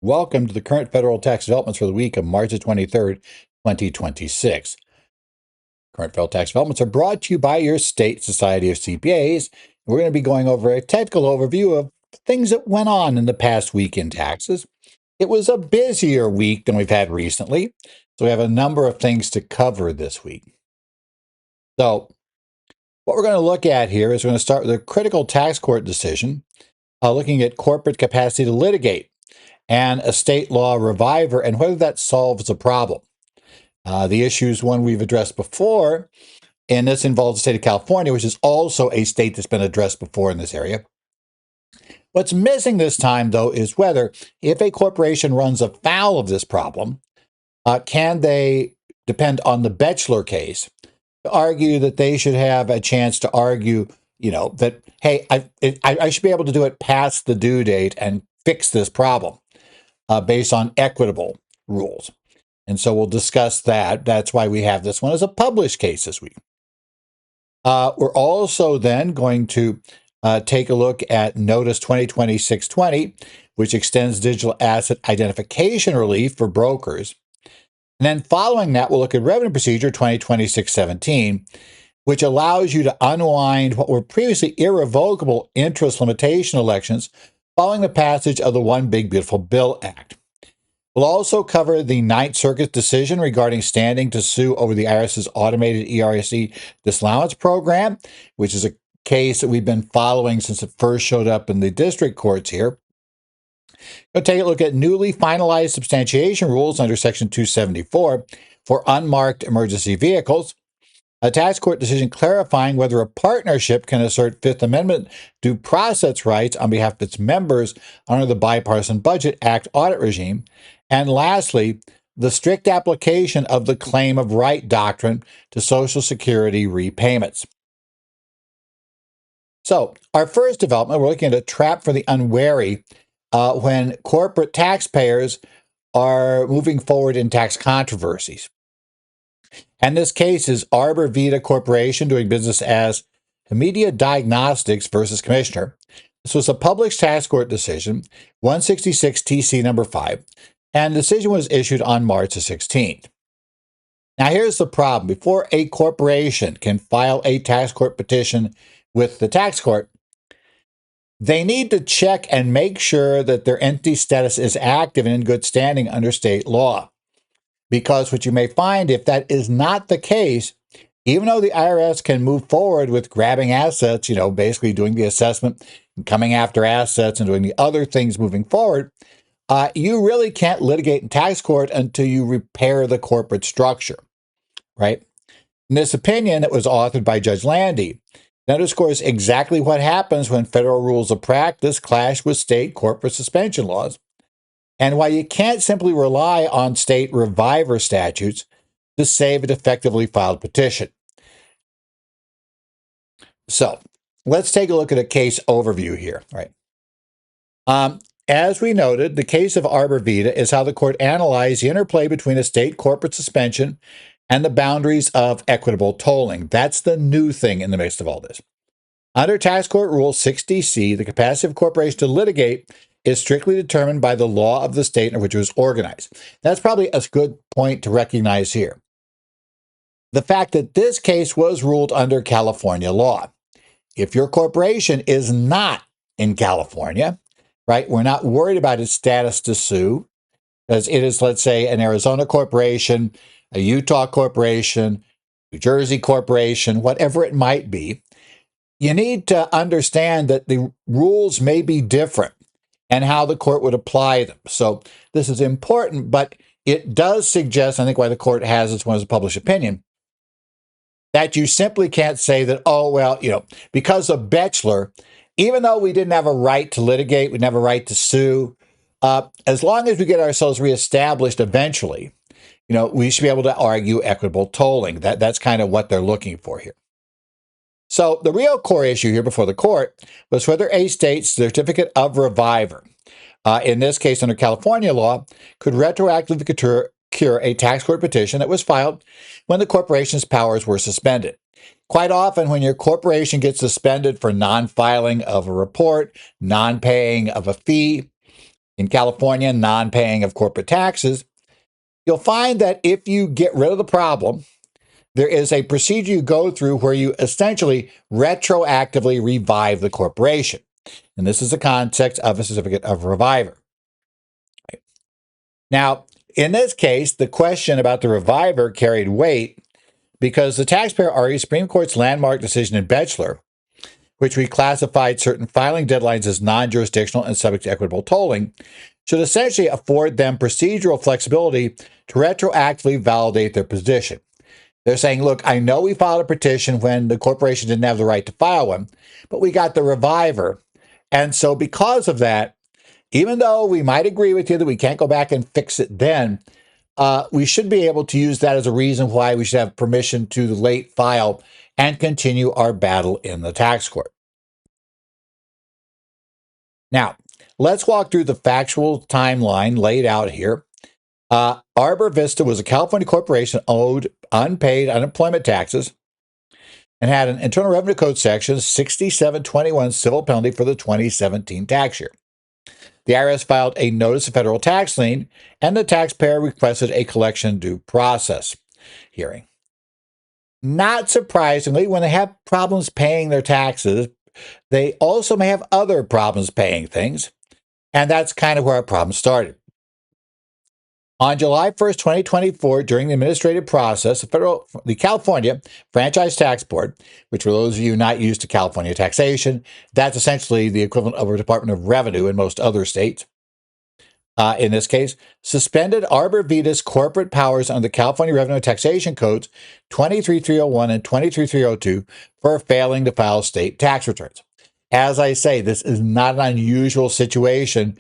Welcome to the current federal tax developments for the week of March the 23rd, 2026. Current federal tax developments are brought to you by your state society of CPAs. We're going to be going over a technical overview of things that went on in the past week in taxes. It was a busier week than we've had recently, so we have a number of things to cover this week. So, what we're going to look at here is we're going to start with a critical tax court decision, looking at corporate capacity to litigate and a state law reviver and whether that solves a problem. The issue is one we've addressed before, and this involves the state of California, which is also a state that's been addressed before in this area. What's missing this time, though, is whether if a corporation runs afoul of this problem, can they depend on the Batchelor case to argue that they should have a chance to argue, that, hey, I should be able to do it past the due date and fix this problem based on equitable rules. And so we'll discuss that. That's why we have this one as a published case this week. We're also then going to take a look at Notice 2020-620, which extends digital asset identification relief for brokers. And then following that, we'll look at Revenue Procedure 2020-617, which allows you to unwind what were previously irrevocable interest limitation elections following the passage of the One Big Beautiful Bill Act. We'll also cover the Ninth Circuit decision regarding standing to sue over the IRS's automated ERC disallowance program, which is a case that we've been following since it first showed up in the district courts here. We'll take a look at newly finalized substantiation rules under Section 274 for unmarked emergency vehicles. A tax court decision clarifying whether a partnership can assert Fifth Amendment due process rights on behalf of its members under the Bipartisan Budget Act audit regime. And lastly, the strict application of the claim of right doctrine to Social Security repayments. So, our first development, we're looking at a trap for the unwary when corporate taxpayers are moving forward in tax controversies. And this case is Arbor Vita Corporation doing business as Media Diagnostics versus Commissioner. This was a published tax court decision, 166 TC number 5, and the decision was issued on March the 16th. Now, here's the problem. Before a corporation can file a tax court petition with the tax court, they need to check and make sure that their entity status is active and in good standing under state law. Because what you may find, if that is not the case, even though the IRS can move forward with grabbing assets, basically doing the assessment and coming after assets and doing the other things moving forward, you really can't litigate in tax court until you repair the corporate structure, right? In this opinion, it was authored by Judge Landy. It underscores exactly what happens when federal rules of practice clash with state corporate suspension laws, and why you can't simply rely on state Revivor statutes to save a defectively filed petition. So let's take a look at a case overview here. Right. As we noted, the case of Arbor Vita is how the court analyzed the interplay between a state corporate suspension and the boundaries of equitable tolling. That's the new thing in the midst of all this. Under Tax Court Rule 60C, the capacity of a corporation to litigate is strictly determined by the law of the state in which it was organized. That's probably a good point to recognize here. The fact that this case was ruled under California law. If your corporation is not in California, right, we're not worried about its status to sue, because it is, let's say, an Arizona corporation, a Utah corporation, New Jersey corporation, whatever it might be. You need to understand that the rules may be different and how the court would apply them. So this is important, but it does suggest, I think why the court has this one as a published opinion, that you simply can't say that, because of Batchelor, even though we didn't have a right to litigate, we didn't have a right to sue, as long as we get ourselves reestablished eventually, we should be able to argue equitable tolling. That's kind of what they're looking for here. So the real core issue here before the court was whether a state's certificate of reviver, in this case under California law, could retroactively cure a tax court petition that was filed when the corporation's powers were suspended. Quite often when your corporation gets suspended for non-filing of a report, non-paying of a fee, In California, non-paying of corporate taxes, you'll find that if you get rid of the problem, there is a procedure you go through where you essentially retroactively revive the corporation. And this is the context of a certificate of reviver. Now, in this case, the question about the reviver carried weight because the taxpayer argued Supreme Court's landmark decision in Batchelor, which reclassified certain filing deadlines as non-jurisdictional and subject to equitable tolling, should essentially afford them procedural flexibility to retroactively validate their position. They're saying, look, I know we filed a petition when the corporation didn't have the right to file one, but we got the reviver. And so because of that, even though we might agree with you that we can't go back and fix it then, we should be able to use that as a reason why we should have permission to late file and continue our battle in the tax court. Now, let's walk through the factual timeline laid out here. Arbor Vista was a California corporation owed unpaid unemployment taxes and had an Internal Revenue Code section 6721 civil penalty for the 2017 tax year. The IRS filed a notice of federal tax lien, and the taxpayer requested a collection due process hearing. Not surprisingly, when they have problems paying their taxes, they also may have other problems paying things, and that's kind of where our problem started. On July 1st, 2024, during the administrative process, the California Franchise Tax Board, which for those of you not used to California taxation, that's essentially the equivalent of a Department of Revenue in most other states, in this case, suspended Arbor Vita's corporate powers under the California Revenue and Taxation Codes 23301 and 23302 for failing to file state tax returns. As I say, this is not an unusual situation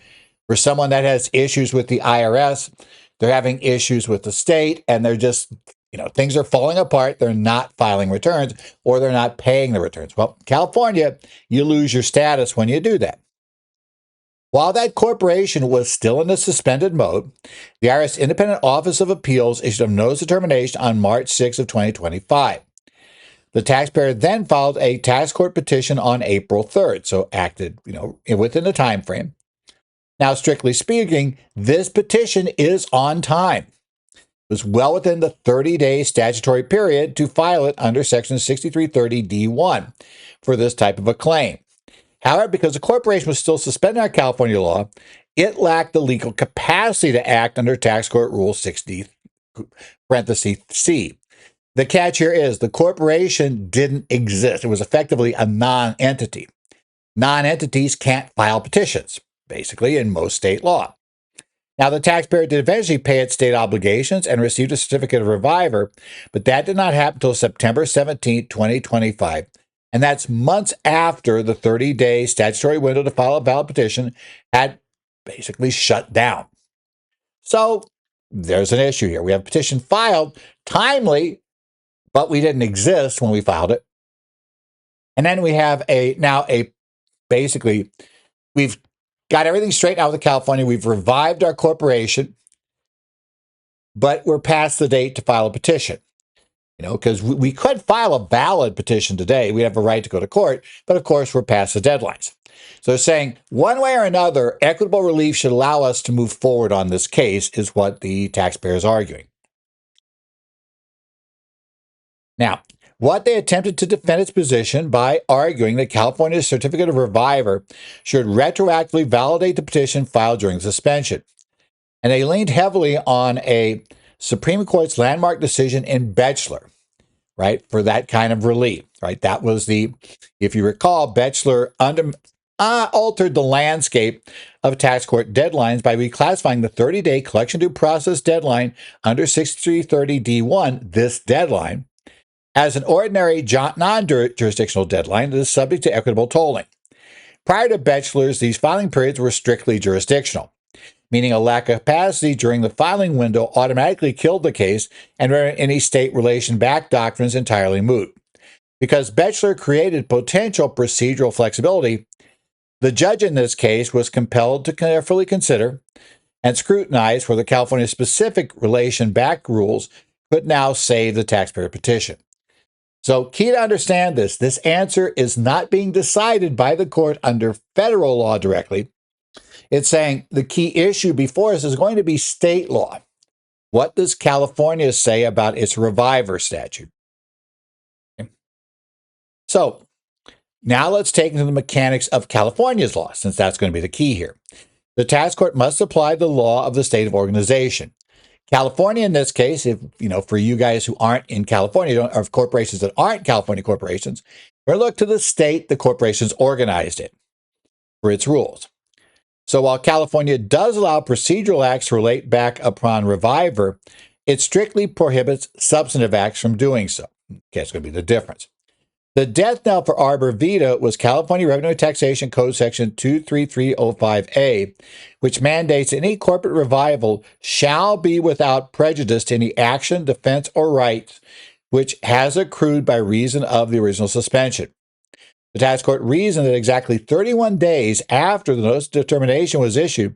for someone that has issues with the IRS. They're having issues with the state, and they're just, things are falling apart. They're not filing returns, or they're not paying the returns. Well, California, you lose your status when you do that. While that corporation was still in the suspended mode, the IRS Independent Office of Appeals issued a notice of termination on March 6 of 2025. The taxpayer then filed a tax court petition on April 3rd, so acted, within the time frame. Now, strictly speaking, this petition is on time. It was well within the 30-day statutory period to file it under Section 6330D1 for this type of a claim. However, because the corporation was still suspended under California law, it lacked the legal capacity to act under Tax Court Rule 60, parenthesis C. The catch here is the corporation didn't exist. It was effectively a non-entity. Non-entities can't file petitions, basically, in most state law. Now, the taxpayer did eventually pay its state obligations and received a certificate of reviver, but that did not happen until September 17, 2025. And that's months after the 30-day statutory window to file a valid petition had basically shut down. So there's an issue here. We have a petition filed timely, but we didn't exist when we filed it. And then we have basically, we've got everything straightened out with California. We've revived our corporation, but we're past the date to file a petition. Because we could file a valid petition today. We have a right to go to court, but of course, we're past the deadlines. So they're saying one way or another, equitable relief should allow us to move forward on this case, is what the taxpayer is arguing. Now, what they attempted to defend its position by arguing that California's certificate of reviver should retroactively validate the petition filed during suspension. And they leaned heavily on a Supreme Court's landmark decision in Batchelor, right, for that kind of relief, right? That was if you recall, Batchelor altered the landscape of tax court deadlines by reclassifying the 30-day collection due process deadline under 6330D1, this deadline, as an ordinary non-jurisdictional deadline that is subject to equitable tolling. Prior to Batchelor's, these filing periods were strictly jurisdictional, meaning a lack of capacity during the filing window automatically killed the case and rendered any state relation back doctrines entirely moot. Because Batchelor created potential procedural flexibility, the judge in this case was compelled to carefully consider and scrutinize whether California's specific relation back rules could now save the taxpayer petition. So, key to understand this answer is not being decided by the court under federal law directly. It's saying the key issue before us is going to be state law. What does California say about its Revivor statute? Okay. So now let's take into the mechanics of California's law, since that's going to be the key here. The tax court must apply the law of the state of organization. California, in this case, if for you guys who aren't in California, or corporations that aren't California corporations, we're going to look to the state the corporations organized it for its rules. So while California does allow procedural acts to relate back upon Revivor, it strictly prohibits substantive acts from doing so. Okay, that's going to be the difference. The death knell for Arbor Vita was California Revenue Taxation Code Section 23305A, which mandates any corporate revival shall be without prejudice to any action, defense, or right which has accrued by reason of the original suspension. The tax court reasoned that exactly 31 days after the notice of determination was issued,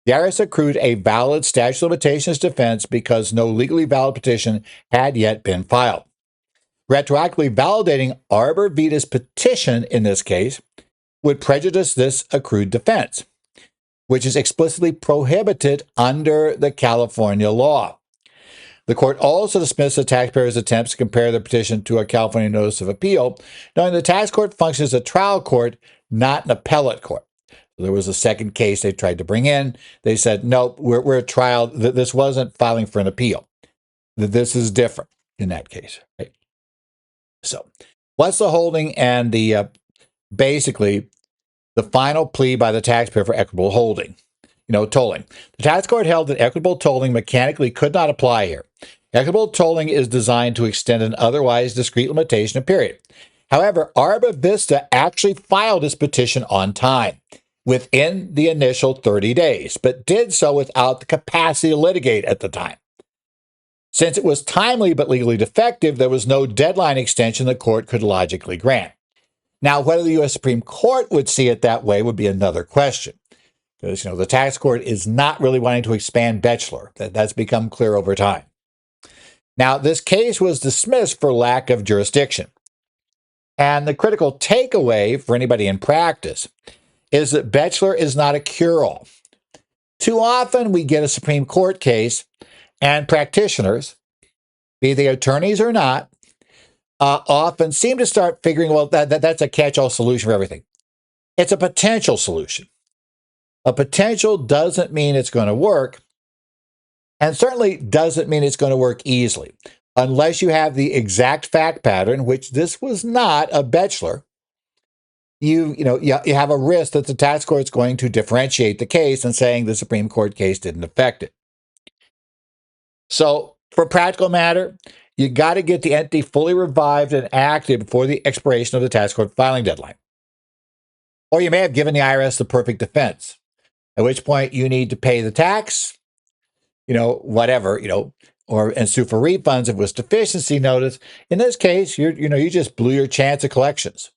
the IRS accrued a valid statute of limitations defense because no legally valid petition had yet been filed. Retroactively validating Arbor Vita's petition in this case would prejudice this accrued defense, which is explicitly prohibited under the California law. The court also dismissed the taxpayer's attempts to compare the petition to a California notice of appeal, knowing the tax court functions as a trial court, not an appellate court. There was a second case they tried to bring in. They said, nope, we're a trial. This wasn't filing for an appeal. This is different in that case. Right? So what's the holding and the basically the final plea by the taxpayer for equitable holding? Tolling. The tax court held that equitable tolling mechanically could not apply here. Equitable tolling is designed to extend an otherwise discrete limitation of period. However, Arbor Vista actually filed its petition on time, within the initial 30 days, but did so without the capacity to litigate at the time. Since it was timely but legally defective, there was no deadline extension the court could logically grant. Now, whether the U.S. Supreme Court would see it that way would be another question. Because, the tax court is not really wanting to expand Batchelor. That's become clear over time. Now, this case was dismissed for lack of jurisdiction. And the critical takeaway for anybody in practice is that Batchelor is not a cure-all. Too often we get a Supreme Court case and practitioners, be they attorneys or not, often seem to start figuring, well, that's a catch-all solution for everything. It's a potential solution. A potential doesn't mean it's going to work, and certainly doesn't mean it's going to work easily, unless you have the exact fact pattern, which this was not a Batchelor. You have a risk that the tax court is going to differentiate the case and saying the Supreme Court case didn't affect it. So, for practical matter, you got to get the entity fully revived and active before the expiration of the tax court filing deadline. Or you may have given the IRS the perfect defense, at which point you need to pay the tax, whatever, and sue for refunds if it was deficiency notice. In this case, you just blew your chance of collections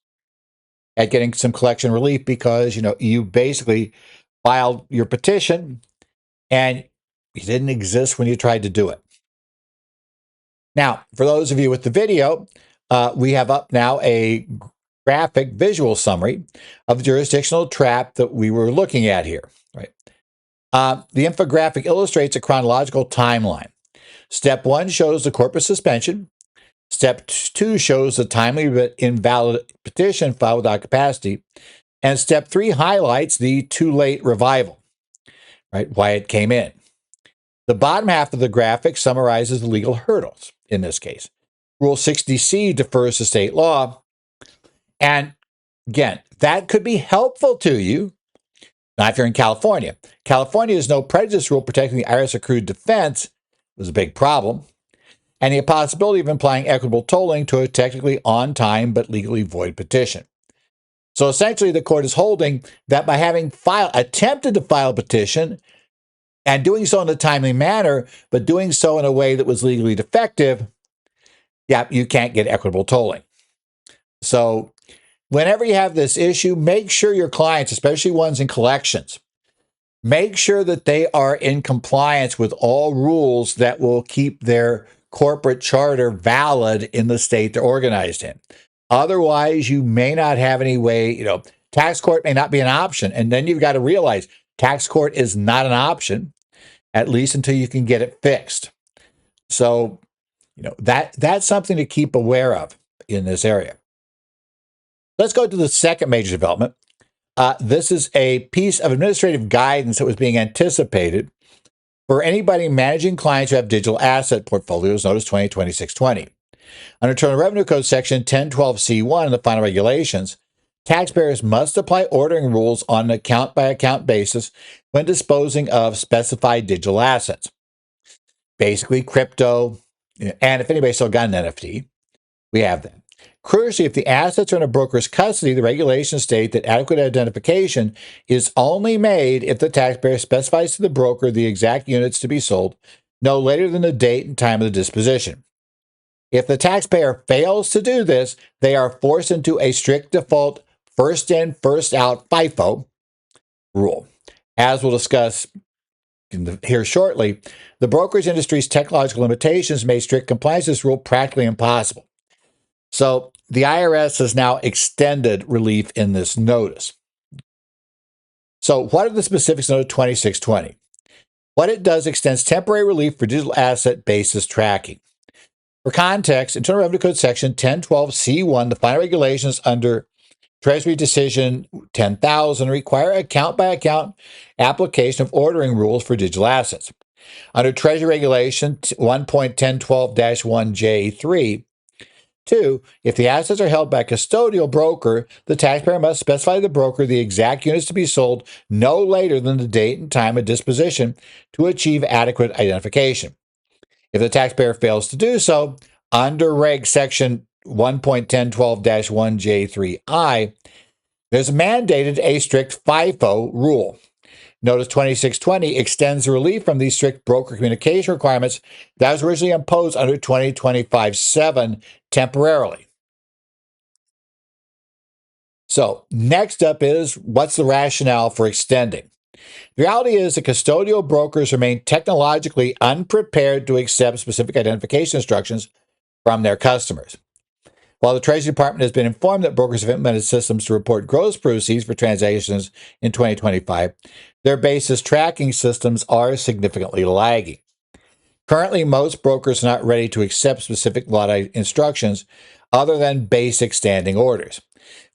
at getting some collection relief because, you basically filed your petition and you didn't exist when you tried to do it. Now, for those of you with the video, we have up now a graphic visual summary of the jurisdictional trap that we were looking at here. Right? The infographic illustrates a chronological timeline. Step 1 shows the corporate suspension. Step 2 shows the timely but invalid petition filed without capacity. And step 3 highlights the too late revival, right? Why it came in. The bottom half of the graphic summarizes the legal hurdles in this case. Rule 60C defers to state law. And again, that could be helpful to you. Now, if you're in California, California's no prejudice rule protecting the IRS accrued defense was a big problem, and the possibility of implying equitable tolling to a technically on time but legally void petition. So essentially, the court is holding that by having attempted to file a petition and doing so in a timely manner, but doing so in a way that was legally defective, you can't get equitable tolling. So whenever you have this issue, make sure your clients, especially ones in collections, make sure that they are in compliance with all rules that will keep their corporate charter valid in the state they're organized in. Otherwise, you may not have any way, tax court may not be an option. And then you've got to realize Tax court is not an option, at least until you can get it fixed. So, that's something to keep aware of in this area. Let's go to the second major development. This is a piece of administrative guidance that was being anticipated for anybody managing clients who have digital asset portfolios, notice 2026-20. Under Internal Revenue Code Section 1012C1 and the final regulations, taxpayers must apply ordering rules on an account-by-account basis when disposing of specified digital assets. Basically, crypto, and if anybody still got an NFT, we have that. Crucially, if the assets are in a broker's custody, the regulations state that adequate identification is only made if the taxpayer specifies to the broker the exact units to be sold no later than the date and time of the disposition. If the taxpayer fails to do this, they are forced into a strict default first in, first out FIFO rule. As we'll discuss here shortly, the brokerage industry's technological limitations made strict compliance with this rule practically impossible. So the IRS has now extended relief in this notice. So what are the specifics of 2620? What it does extends temporary relief for digital asset basis tracking. For context, Internal Revenue Code Section 1012C1, the final regulations under Treasury Decision 10,000 require account-by-account application of ordering rules for digital assets. Under Treasury Regulation 1.1012-1J3, 2, if the assets are held by a custodial broker, the taxpayer must specify to the broker the exact units to be sold no later than the date and time of disposition to achieve adequate identification. If the taxpayer fails to do so, under Reg Section 1.1012-1J3I, there's mandated a strict FIFO rule. Notice 2620 extends the relief from these strict broker communication requirements that was originally imposed under 2025-7 temporarily. So next up is, what's the rationale for extending? The reality is that custodial brokers remain technologically unprepared to accept specific identification instructions from their customers. While the Treasury Department has been informed that brokers have implemented systems to report gross proceeds for transactions in 2025, their basis tracking systems are significantly lagging. Currently, most brokers are not ready to accept specific lot instructions other than basic standing orders.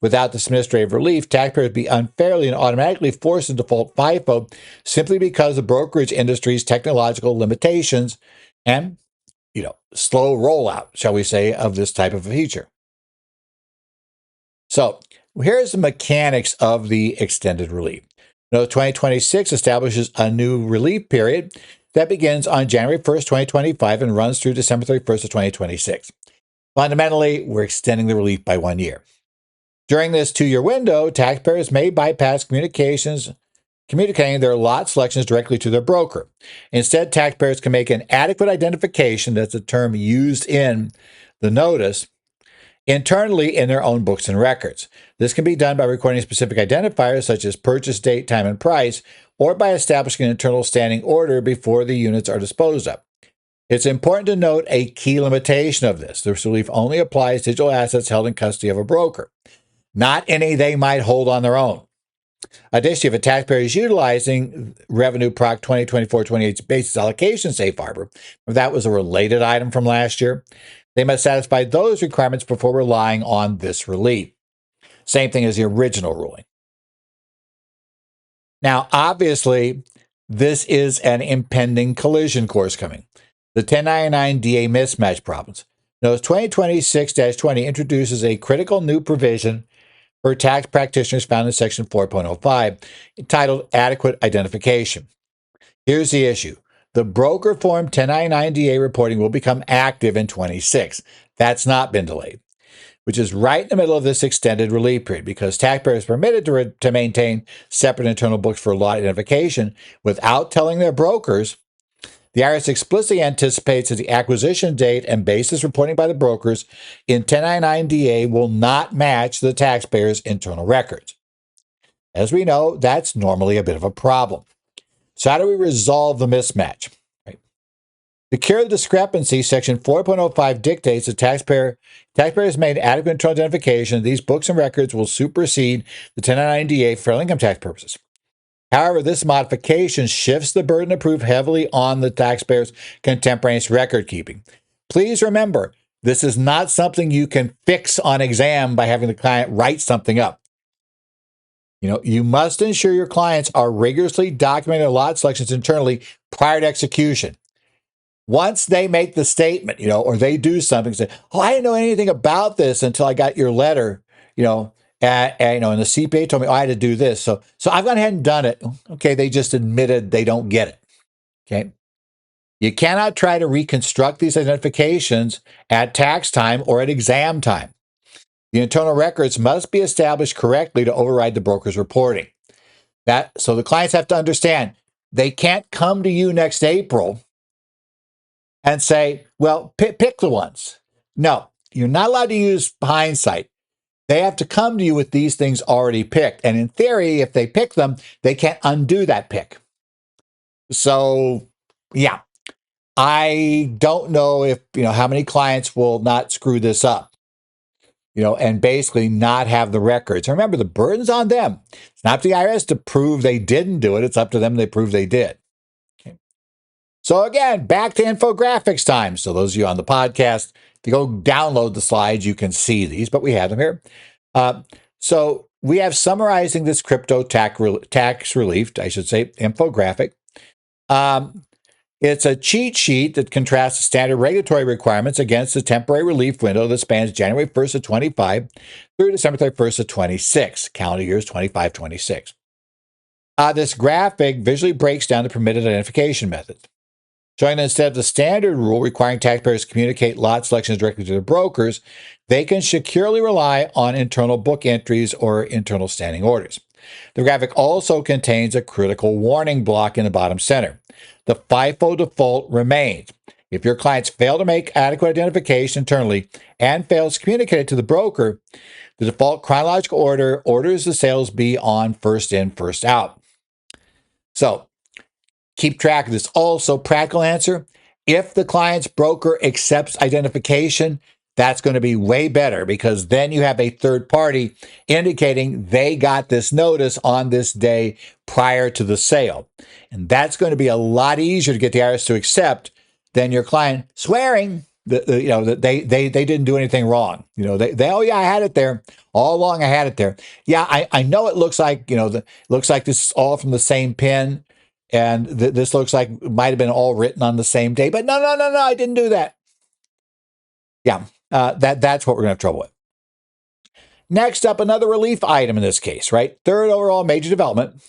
Without this administrative relief, taxpayers would be unfairly and automatically forced to default FIFO simply because of the brokerage industry's technological limitations and, slow rollout, shall we say, of this type of a feature. So here's the mechanics of the extended relief. 2026 establishes a new relief period that begins on January 1st, 2025 and runs through December 31st of 2026. Fundamentally, we're extending the relief by 1 year. During this 2-year window, taxpayers may bypass communicating their lot selections directly to their broker. Instead, taxpayers can make an adequate identification, that's a term used in the notice, internally in their own books and records. This can be done by recording specific identifiers such as purchase date, time, and price, or by establishing an internal standing order before the units are disposed of. It's important to note a key limitation of this. This relief only applies to digital assets held in custody of a broker, not any they might hold on their own. Additionally, if a taxpayer is utilizing Revenue Proc 2024-28's basis allocation safe harbor, if that was a related item from last year, they must satisfy those requirements before relying on this relief. Same thing as the original ruling. Now, obviously, this is an impending collision course coming. The 1099-DA mismatch problems. Notice 2026-20 introduces a critical new provision for tax practitioners found in Section 4.05, entitled Adequate Identification. Here's the issue. The broker form 1099-DA reporting will become active in 26. That's not been delayed, which is right in the middle of this extended relief period because taxpayers are permitted to maintain separate internal books for lot identification without telling their brokers. The IRS explicitly anticipates that the acquisition date and basis reporting by the brokers in 1099-DA will not match the taxpayer's internal records. As we know, that's normally a bit of a problem. So how do we resolve the mismatch? To cure the discrepancy, Section 4.05 dictates that taxpayers made adequate internal identification. These books and records will supersede the 1099-DA for income tax purposes. However, this modification shifts the burden of proof heavily on the taxpayer's contemporaneous record keeping. Please remember, this is not something you can fix on exam by having the client write something up. You must ensure your clients are rigorously documenting their lot selections internally prior to execution. Once they make the statement, or they do something, say, "Oh, I didn't know anything about this until I got your letter," and the CPA told me, "Oh, I had to do this." So I've gone ahead and done it. Okay, they just admitted they don't get it. Okay. You cannot try to reconstruct these identifications at tax time or at exam time. The internal records must be established correctly to override the broker's reporting. So the clients have to understand they can't come to you next April and say, "Well, pick the ones." No, you're not allowed to use hindsight. They have to come to you with these things already picked. And in theory, if they pick them, they can't undo that pick. So, yeah, I don't know if, how many clients will not screw this up, and basically not have the records. Remember, the burden's on them. It's not up to the IRS to prove they didn't do it. It's up to them to prove they did. Okay. So again, back to infographics time. So those of you on the podcast, if you go download the slides, you can see these, but we have them here. So we have summarizing this crypto tax relief, I should say, infographic. It's a cheat sheet that contrasts the standard regulatory requirements against the temporary relief window that spans January 1st of 25 through December 31st of 26, calendar years 25-26. This graphic visually breaks down the permitted identification methods, showing that instead of the standard rule requiring taxpayers to communicate lot selections directly to their brokers, they can securely rely on internal book entries or internal standing orders. The graphic also contains a critical warning block in the bottom center. The FIFO default remains. If your clients fail to make adequate identification internally and fails to communicate it to the broker, the default chronological order orders the sales be on first in, first out. So keep track of this. Also, practical answer, if the client's broker accepts identification, that's going to be way better because then you have a third party indicating they got this notice on this day prior to the sale. And that's going to be a lot easier to get the IRS to accept than your client swearing that they didn't do anything wrong. Oh yeah, I had it there all along. I had it there. Yeah, I know it looks like looks like this is all from the same pen, and this looks like it might have been all written on the same day. But no, I didn't do that. Yeah. That's what we're going to have trouble with. Next up, another relief item in this case, right? Third overall major development.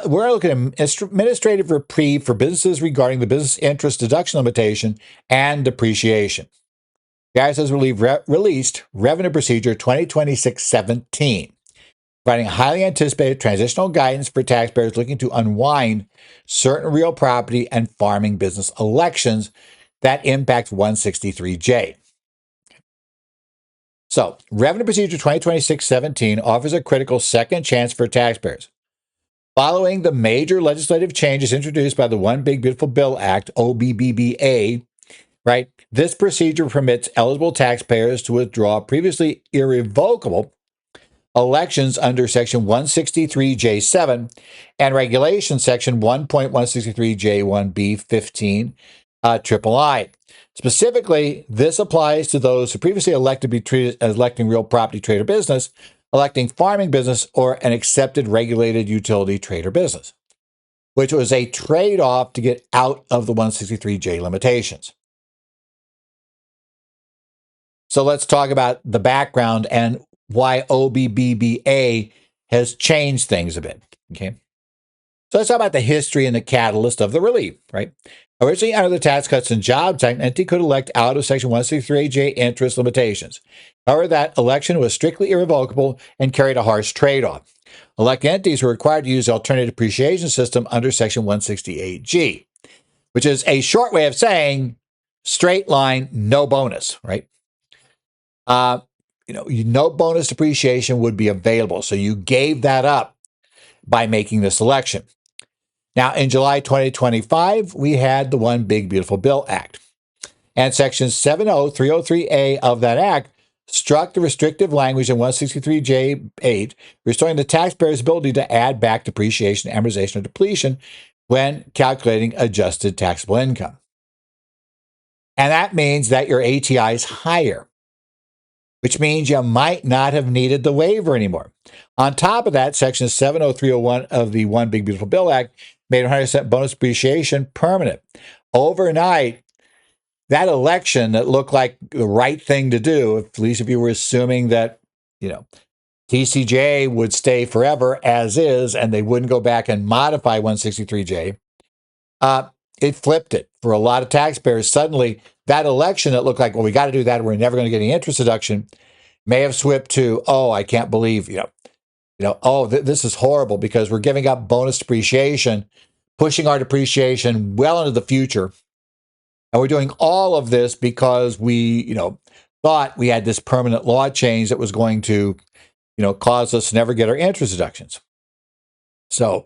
We're looking at administrative reprieve for businesses regarding the business interest deduction limitation and depreciation. The IRS has released Revenue Procedure 2026-17, providing highly anticipated transitional guidance for taxpayers looking to unwind certain real property and farming business elections that impact 163J. So, Revenue Procedure 2026-17 offers a critical second chance for taxpayers. Following the major legislative changes introduced by the One Big Beautiful Bill Act, OBBBA, right, this procedure permits eligible taxpayers to withdraw previously irrevocable elections under Section 163J7 and Regulation Section 1.163J1B15 III. Specifically, this applies to those who previously elected to be treated as electing real property trade or business, electing farming business, or an accepted regulated utility trade or business, which was a trade-off to get out of the 163J limitations. So let's talk about the background and why OBBBA has changed things a bit. Okay. So let's talk about the history and the catalyst of the relief, right? Originally, under the Tax Cuts and Jobs Act, an entity could elect out of Section 163J interest limitations. However, that election was strictly irrevocable and carried a harsh trade-off. Elected entities were required to use the alternative depreciation system under Section 168G, which is a short way of saying straight line, no bonus, right? No bonus depreciation would be available. So you gave that up by making this election. Now, in July 2025, we had the One Big Beautiful Bill Act. And Section 70303A of that Act struck the restrictive language in 163J8, restoring the taxpayer's ability to add back depreciation, amortization, or depletion when calculating adjusted taxable income. And that means that your ATI is higher, which means you might not have needed the waiver anymore. On top of that, Section 70301 of the One Big Beautiful Bill Act made 100% bonus depreciation permanent. Overnight, that election that looked like the right thing to do, at least if you were assuming that, TCJ would stay forever as is and they wouldn't go back and modify 163J, it flipped it for a lot of taxpayers. Suddenly, that election that looked like, well, we got to do that, we're never going to get any interest deduction, may have slipped to, oh, I can't believe, this is horrible because we're giving up bonus depreciation, pushing our depreciation well into the future. And we're doing all of this because we, thought we had this permanent law change that was going to, cause us to never get our interest deductions. So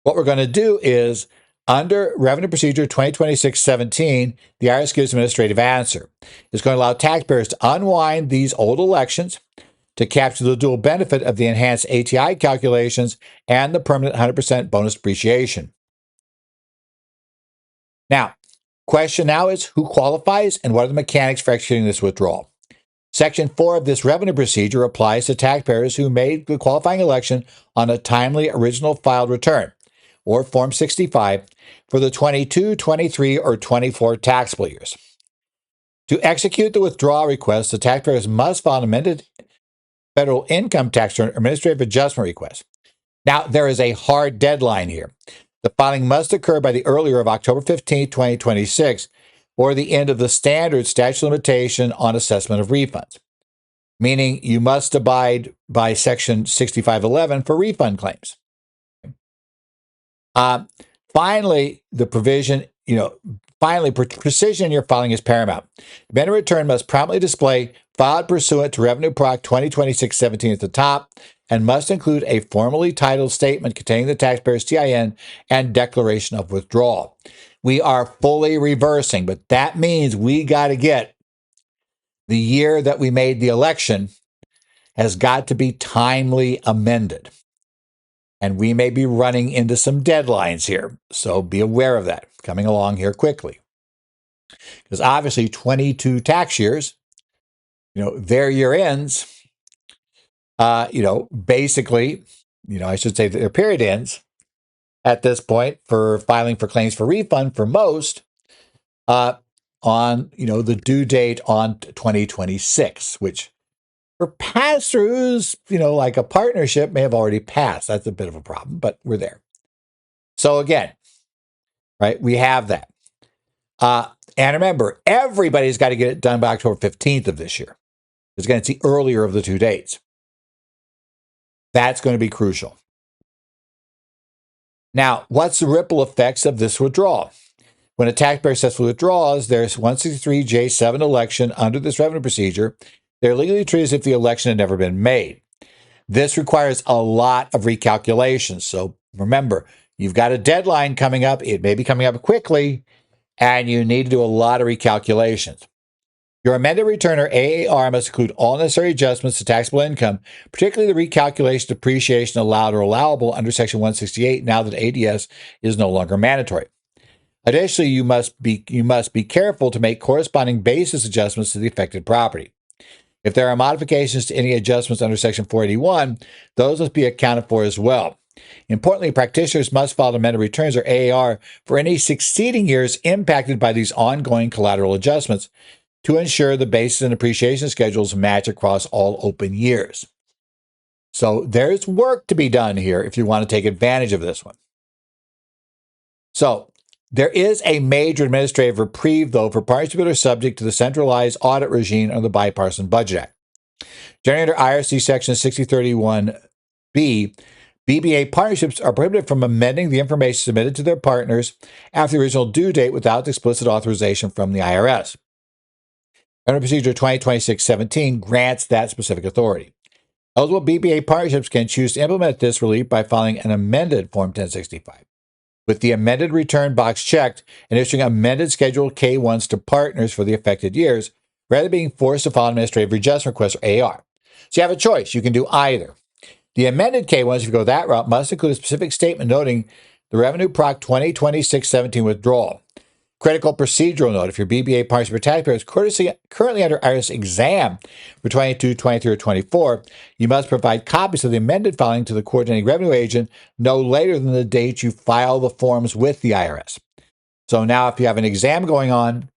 what we're going to do is, under Revenue Procedure 2026-17, the IRS gives an administrative answer. It's going to allow taxpayers to unwind these old elections to capture the dual benefit of the enhanced ATI calculations and the permanent 100% bonus depreciation. Now, question now is who qualifies and what are the mechanics for executing this withdrawal? Section 4 of this revenue procedure applies to taxpayers who made the qualifying election on a timely original filed return, or Form 65, for the 22, 23, or 24 taxable years. To execute the withdrawal request, the taxpayers must file an amended federal income tax return administrative adjustment request. Now, there is a hard deadline here. The filing must occur by the earlier of October 15, 2026, or the end of the standard statute of limitation on assessment of refunds, meaning you must abide by Section 6511 for refund claims. Finally, the provision, precision in your filing is paramount. The amended return must promptly display filed pursuant to Revenue Proc 2026-17 at the top and must include a formally titled statement containing the taxpayer's TIN and declaration of withdrawal. We are fully reversing, but that means we got to get the year that we made the election has got to be timely amended. And we may be running into some deadlines here. So be aware of that coming along here quickly. Because obviously 22 tax years, their year ends, basically, I should say their period ends at this point for filing for claims for refund for most on, the due date on 2026, which for pass-throughs, like a partnership may have already passed. That's a bit of a problem, but we're there. So again, right, we have that. And remember, everybody's got to get it done by October 15th of this year. It's going to see earlier of the two dates. That's going to be crucial. Now, what's the ripple effects of this withdrawal? When a taxpayer successfully withdraws, there's 163J7 election under this revenue procedure. They're legally treated as if the election had never been made. This requires a lot of recalculations. So remember, you've got a deadline coming up. It may be coming up quickly, and you need to do a lot of recalculations. Your amended return or AAR must include all necessary adjustments to taxable income, particularly the recalculation of depreciation allowed or allowable under Section 168 now that ADS is no longer mandatory. Additionally, you must be careful to make corresponding basis adjustments to the affected property. If there are modifications to any adjustments under Section 481, those must be accounted for as well. Importantly, practitioners must file amended returns or AAR for any succeeding years impacted by these ongoing collateral adjustments to ensure the basis and depreciation schedules match across all open years. So there's work to be done here if you want to take advantage of this one. So there is a major administrative reprieve, though, for partnerships that are subject to the centralized audit regime under the Bipartisan Budget Act. Generally, under IRC Section 6031B, BBA partnerships are prohibited from amending the information submitted to their partners after the original due date without explicit authorization from the IRS. Under Procedure 2026-17 grants that specific authority. Eligible BBA partnerships can choose to implement this relief by filing an amended Form 1065. With the amended return box checked and issuing amended Schedule K-1s to partners for the affected years, rather than being forced to file an administrative adjustment request or AR. So you have a choice. You can do either. The amended K1s, if you go that route, must include a specific statement noting the Revenue Proc 2026-17 withdrawal. Critical procedural note: if your BBA partial for taxpayer is currently under IRS exam for 22, 23, or 24, you must provide copies of the amended filing to the coordinating revenue agent no later than the date you file the forms with the IRS. So now if you have an exam going on,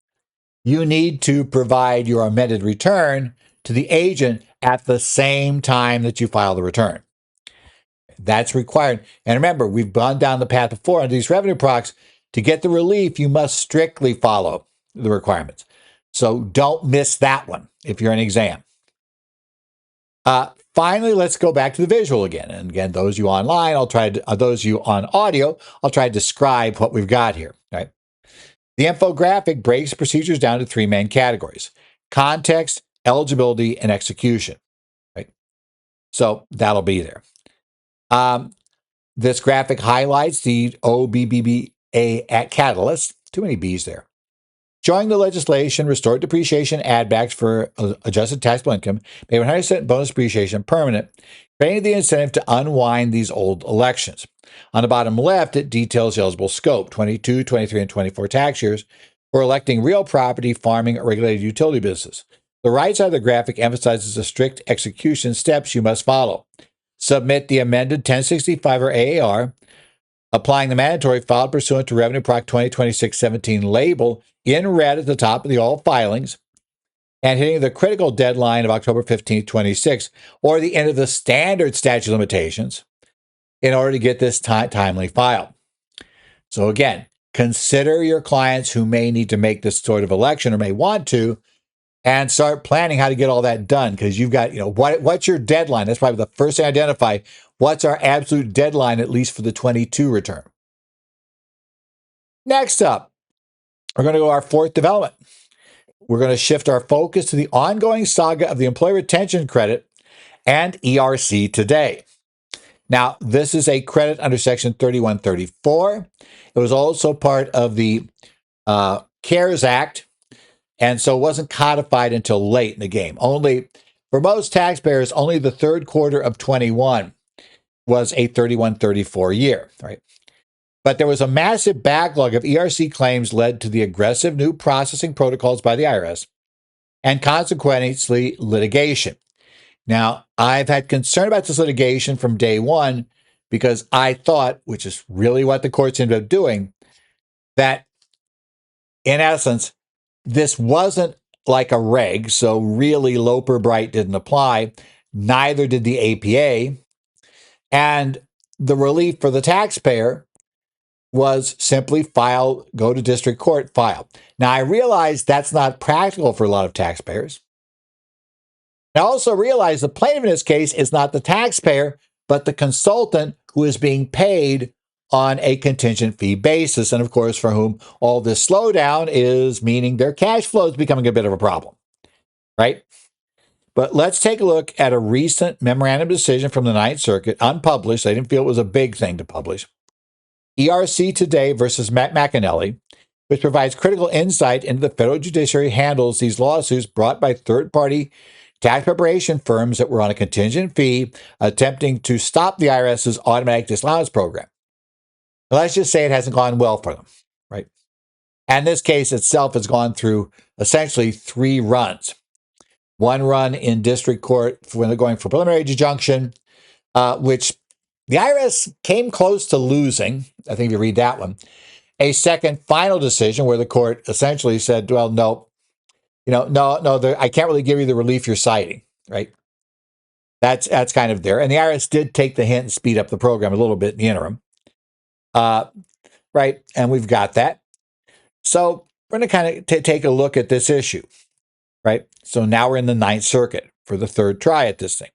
you need to provide your amended return to the agent at the same time that you file the return. That's required. And remember, we've gone down the path before on these revenue procs. To get the relief, you must strictly follow the requirements. So don't miss that one if you're in exam. Finally, let's go back to the visual again. And again, those you online, those you on audio, I'll try to describe what we've got here. Right? The infographic breaks procedures down to three main categories: context, eligibility, and execution. Right? So that'll be there. This graphic highlights the OBBBA catalyst. Too many B's there. Showing the legislation restored depreciation add-backs for adjusted taxable income, made 100% bonus depreciation permanent, creating the incentive to unwind these old elections. On the bottom left, it details the eligible scope, 22, 23, and 24 tax years, for electing real property, farming, or regulated utility business. The right side of the graphic emphasizes the strict execution steps you must follow. Submit the amended 1065 or AAR, applying the mandatory filed pursuant to Revenue Proc 2026-17 label in red at the top of the all filings, and hitting the critical deadline of October 15, 26, or the end of the standard statute of limitations, in order to get this timely file. So again, consider your clients who may need to make this sort of election or may want to, and start planning how to get all that done, because you've got, what's your deadline? That's probably the first thing to identify. What's our absolute deadline, at least for the 22 return? Next up, we're going to go to our fourth development. We're going to shift our focus to the ongoing saga of the Employee Retention Credit and ERC today. Now, this is a credit under Section 3134. It was also part of the CARES Act, and so it wasn't codified until late in the game. Only, for most taxpayers, only the third quarter of 21 was a 3134 year, right? But there was a massive backlog of ERC claims led to the aggressive new processing protocols by the IRS and consequently litigation. Now, I've had concern about this litigation from day one because I thought, which is really what the courts ended up doing, that in essence, this wasn't like a reg, so really Loper Bright didn't apply. Neither did the APA. And the relief for the taxpayer was simply go to district court, file. Now, I realize that's not practical for a lot of taxpayers. I also realize the plaintiff in this case is not the taxpayer, but the consultant who is being paid on a contingent fee basis, and of course, for whom all this slowdown is meaning their cash flow is becoming a bit of a problem, right? But let's take a look at a recent memorandum decision from the Ninth Circuit, unpublished. I didn't feel it was a big thing to publish. ERC Today versus McAnally, which provides critical insight into the federal judiciary handles these lawsuits brought by third-party tax preparation firms that were on a contingent fee attempting to stop the IRS's automatic disallowance program. Now, let's just say it hasn't gone well for them, right? And this case itself has gone through essentially three runs. One run in district court when they're going for preliminary injunction, which the IRS came close to losing. I think if you read that one. A second final decision where the court essentially said, well, no, I can't really give you the relief you're citing, right? That's kind of there. And the IRS did take the hint and speed up the program a little bit in the interim. Right? And we've got that. So we're going to kind of take a look at this issue, right? So now we're in the Ninth Circuit for the third try at this thing.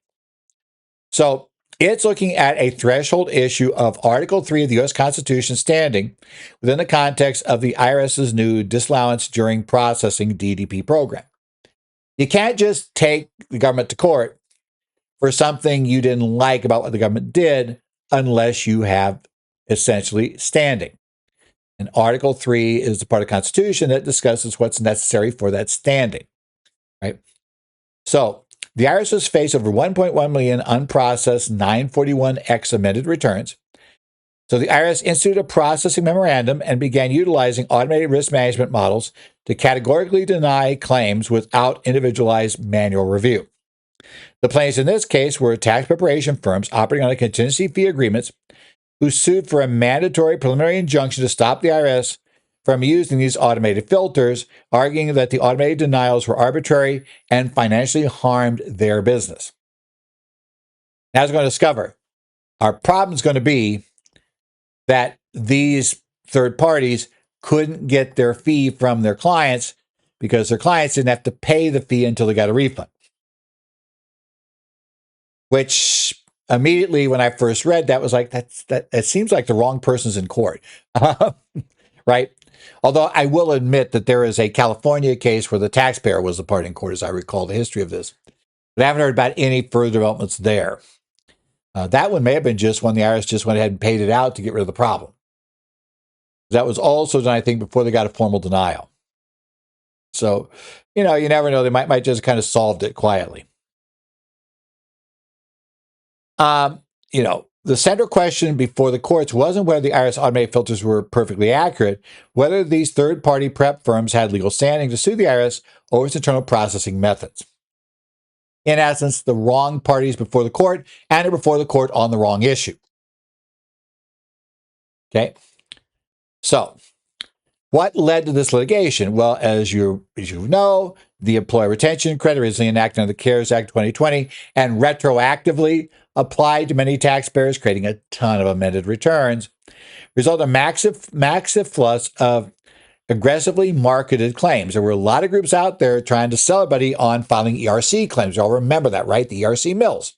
So it's looking at a threshold issue of Article 3 of the U.S. Constitution standing within the context of the IRS's new disallowance during processing DDP program. You can't just take the government to court for something you didn't like about what the government did unless you have essentially standing. And Article 3 is the part of the Constitution that discusses what's necessary for that standing. right? So the IRS was faced over 1.1 million unprocessed 941X amended returns. So the IRS instituted a processing memorandum and began utilizing automated risk management models to categorically deny claims without individualized manual review. The plaintiffs in this case were tax preparation firms operating on a contingency fee agreements who sued for a mandatory preliminary injunction to stop the IRS from using these automated filters, arguing that the automated denials were arbitrary and financially harmed their business. As we're going to discover, our problem is going to be that these third parties couldn't get their fee from their clients because their clients didn't have to pay the fee until they got a refund. Which immediately, when I first read that, was like, that it seems like the wrong person's in court, right? Although I will admit that there is a California case where the taxpayer was the party in court, as I recall the history of this. But I haven't heard about any further developments there. That one may have been just when the IRS just went ahead and paid it out to get rid of the problem. That was also done, I think, before they got a formal denial. So, you never know. They might just kind of solved it quietly. The central question before the courts wasn't whether the IRS automated filters were perfectly accurate, whether these third-party prep firms had legal standing to sue the IRS over its internal processing methods. In essence, the wrong parties before the court and are before the court on the wrong issue. Okay? So, what led to this litigation? Well, as you know, the Employee Retention Credit originally enacted under the CARES Act 2020 and retroactively applied to many taxpayers, creating a ton of amended returns, resulted in massive floods of aggressively marketed claims. There were a lot of groups out there trying to sell everybody on filing ERC claims. You all remember that, right? The ERC mills.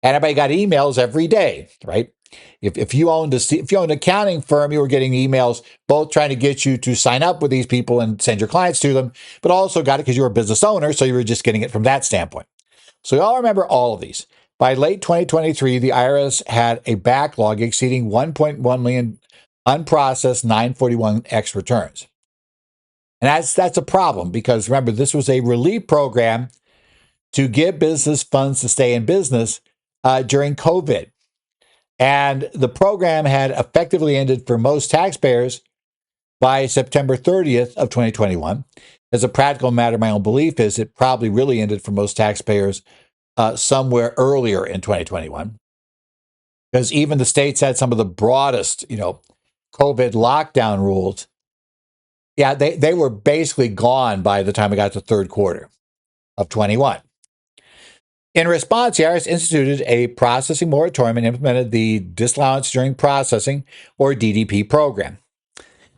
And everybody got emails every day, right? If you owned an accounting firm, you were getting emails both trying to get you to sign up with these people and send your clients to them, but also got it because you were a business owner, so you were just getting it from that standpoint. So you all remember all of these. By late 2023, the IRS had a backlog exceeding 1.1 million unprocessed 941X returns. And that's a problem because remember, this was a relief program to give business funds to stay in business during COVID. And the program had effectively ended for most taxpayers by September 30th of 2021. As a practical matter, my own belief is it probably really ended for most taxpayers somewhere earlier in 2021. Because even the states had some of the broadest, COVID lockdown rules. Yeah, they were basically gone by the time we got to the third quarter of 21. In response, the IRS instituted a processing moratorium and implemented the Disallowance During Processing, or DDP program.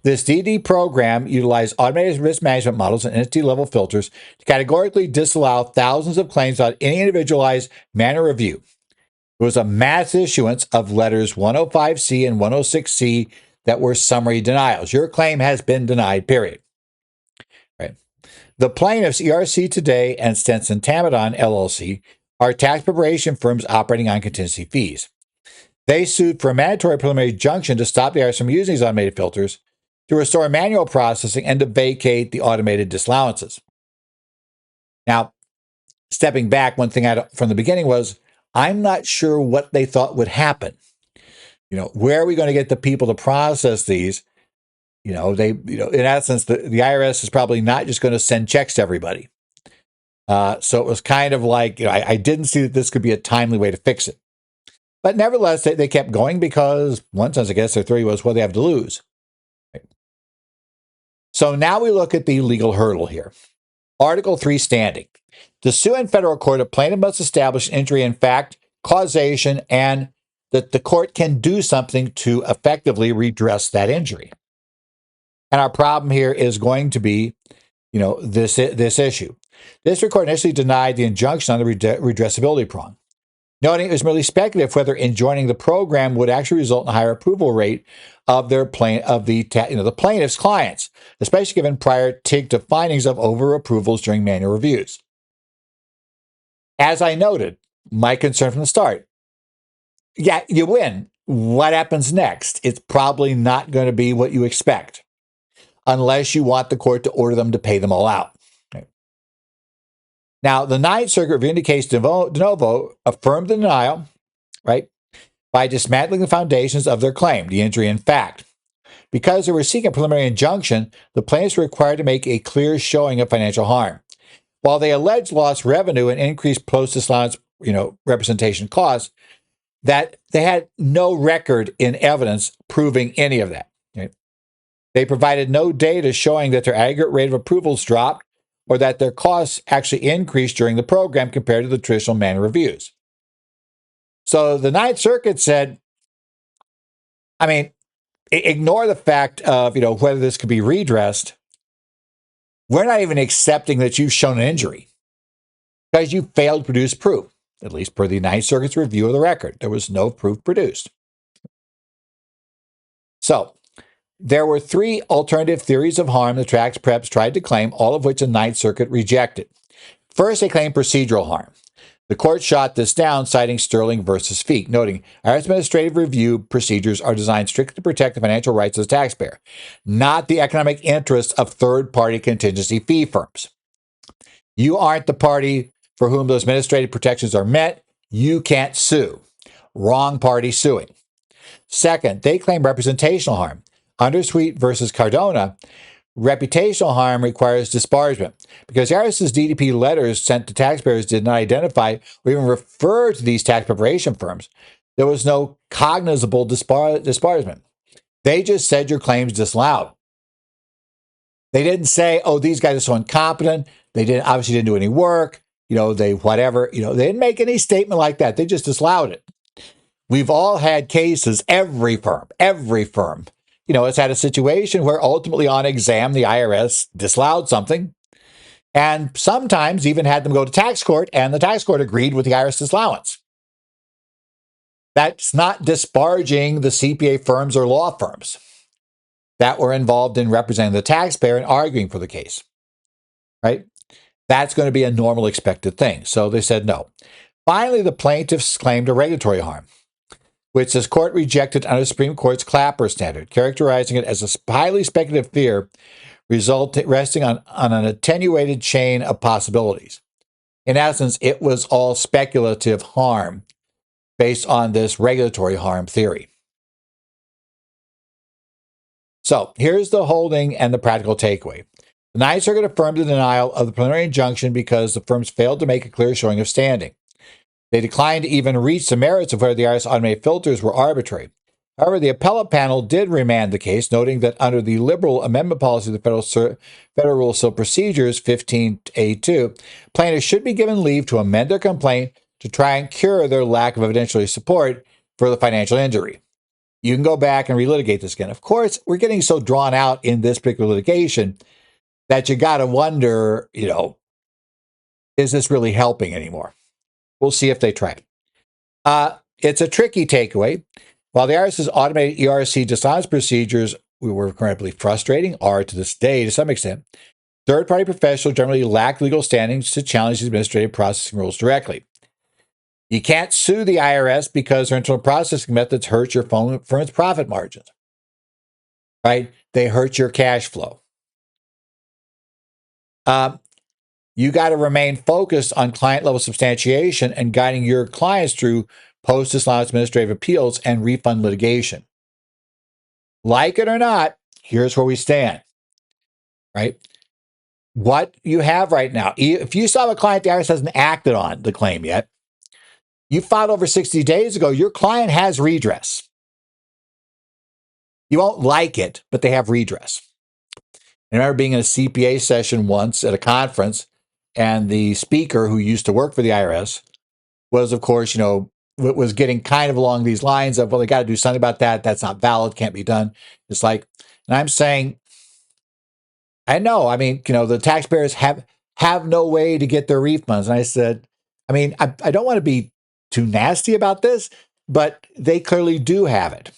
This DD program utilized automated risk management models and entity-level filters to categorically disallow thousands of claims without any individualized manual review. It was a mass issuance of letters 105C and 106C that were summary denials. Your claim has been denied, period. Right. The plaintiffs, ERC Today and Stenson Tamadon, LLC, are tax preparation firms operating on contingency fees. They sued for a mandatory preliminary injunction to stop the IRS from using these automated filters, to restore manual processing, and to vacate the automated disallowances. Now, stepping back, one thing from the beginning was, I'm not sure what they thought would happen. Where are we going to get the people to process these? In essence, the IRS is probably not just going to send checks to everybody. So it was kind of like, I didn't see that this could be a timely way to fix it. But nevertheless, they kept going because, one sense, I guess their theory was, well, they have to lose. Right. So now we look at the legal hurdle here. Article 3 standing. To sue in federal court, a plaintiff must establish injury in fact, causation, and that the court can do something to effectively redress that injury. And our problem here is going to be, this issue. District Court initially denied the injunction on the redressability prong, noting it was merely speculative whether enjoining the program would actually result in a higher approval rate of the plaintiff's clients, especially given prior TIGTA findings of over-approvals during manual reviews. As I noted, my concern from the start, yeah, you win. What happens next? It's probably not going to be what you expect, unless you want the court to order them to pay them all out. Now, the Ninth Circuit reviewing the case de novo affirmed the denial, right, by dismantling the foundations of their claim, the injury in fact. Because they were seeking a preliminary injunction, the plaintiffs were required to make a clear showing of financial harm. While they alleged lost revenue and increased post-disallowance, representation costs, that they had no record in evidence proving any of that. Right? They provided no data showing that their aggregate rate of approvals dropped or that their costs actually increased during the program compared to the traditional manual reviews. So the Ninth Circuit said, ignore the fact of, whether this could be redressed. We're not even accepting that you've shown an injury because you failed to produce proof, at least per the Ninth Circuit's review of the record. There was no proof produced. So there were three alternative theories of harm the tax preps tried to claim, all of which the Ninth Circuit rejected. First, they claimed procedural harm. The court shot this down, citing Sterling versus Feek, noting our administrative review procedures are designed strictly to protect the financial rights of the taxpayer, not the economic interests of third-party contingency fee firms. You aren't the party for whom those administrative protections are met. You can't sue. Wrong party suing. Second, they claim representational harm. Under Sweet versus Cardona, reputational harm requires disparagement. Because the IRS's DDP letters sent to taxpayers did not identify or even refer to these tax preparation firms, there was no cognizable disparagement. They just said your claims disallowed. They didn't say, oh, these guys are so incompetent. They obviously didn't do any work. They whatever. They didn't make any statement like that. They just disallowed it. We've all had cases, every firm, has had a situation where ultimately on exam, the IRS disallowed something and sometimes even had them go to tax court and the tax court agreed with the IRS disallowance. That's not disparaging the CPA firms or law firms that were involved in representing the taxpayer and arguing for the case, right? That's going to be a normal expected thing. So they said no. Finally, the plaintiffs claimed a regulatory harm, which this court rejected under the Supreme Court's Clapper standard, characterizing it as a highly speculative fear resting on an attenuated chain of possibilities. In essence, it was all speculative harm based on this regulatory harm theory. So here's the holding and the practical takeaway. The Ninth Circuit affirmed the denial of the preliminary injunction because the firms failed to make a clear showing of standing. They declined to even reach the merits of whether the IRS automated filters were arbitrary. However, the appellate panel did remand the case, noting that under the liberal amendment policy of the Federal Rules of Civil Procedures 15A2, plaintiffs should be given leave to amend their complaint to try and cure their lack of evidentiary support for the financial injury. You can go back and relitigate this again. Of course, we're getting so drawn out in this particular litigation that you got to wonder, is this really helping anymore? We'll see if they try it. It's a tricky takeaway. While the IRS's automated ERC dishonors procedures were incredibly frustrating, are to this day to some extent, third-party professionals generally lack legal standings to challenge these administrative processing rules directly. You can't sue the IRS because their internal processing methods hurt your firm's profit margins, right? They hurt your cash flow. You got to remain focused on client-level substantiation and guiding your clients through post-disallowance administrative appeals and refund litigation. Like it or not, here's where we stand, right? What you have right now, if you saw a client the IRS hasn't acted on the claim yet, you filed over 60 days ago, your client has redress. You won't like it, but they have redress. I remember being in a CPA session once at a conference, and the speaker who used to work for the IRS was, of course, was getting kind of along these lines of, well, they got to do something about that. That's not valid, can't be done. It's like, and I'm saying, I know, the taxpayers have no way to get their refunds. And I said, I don't want to be too nasty about this, but they clearly do have it.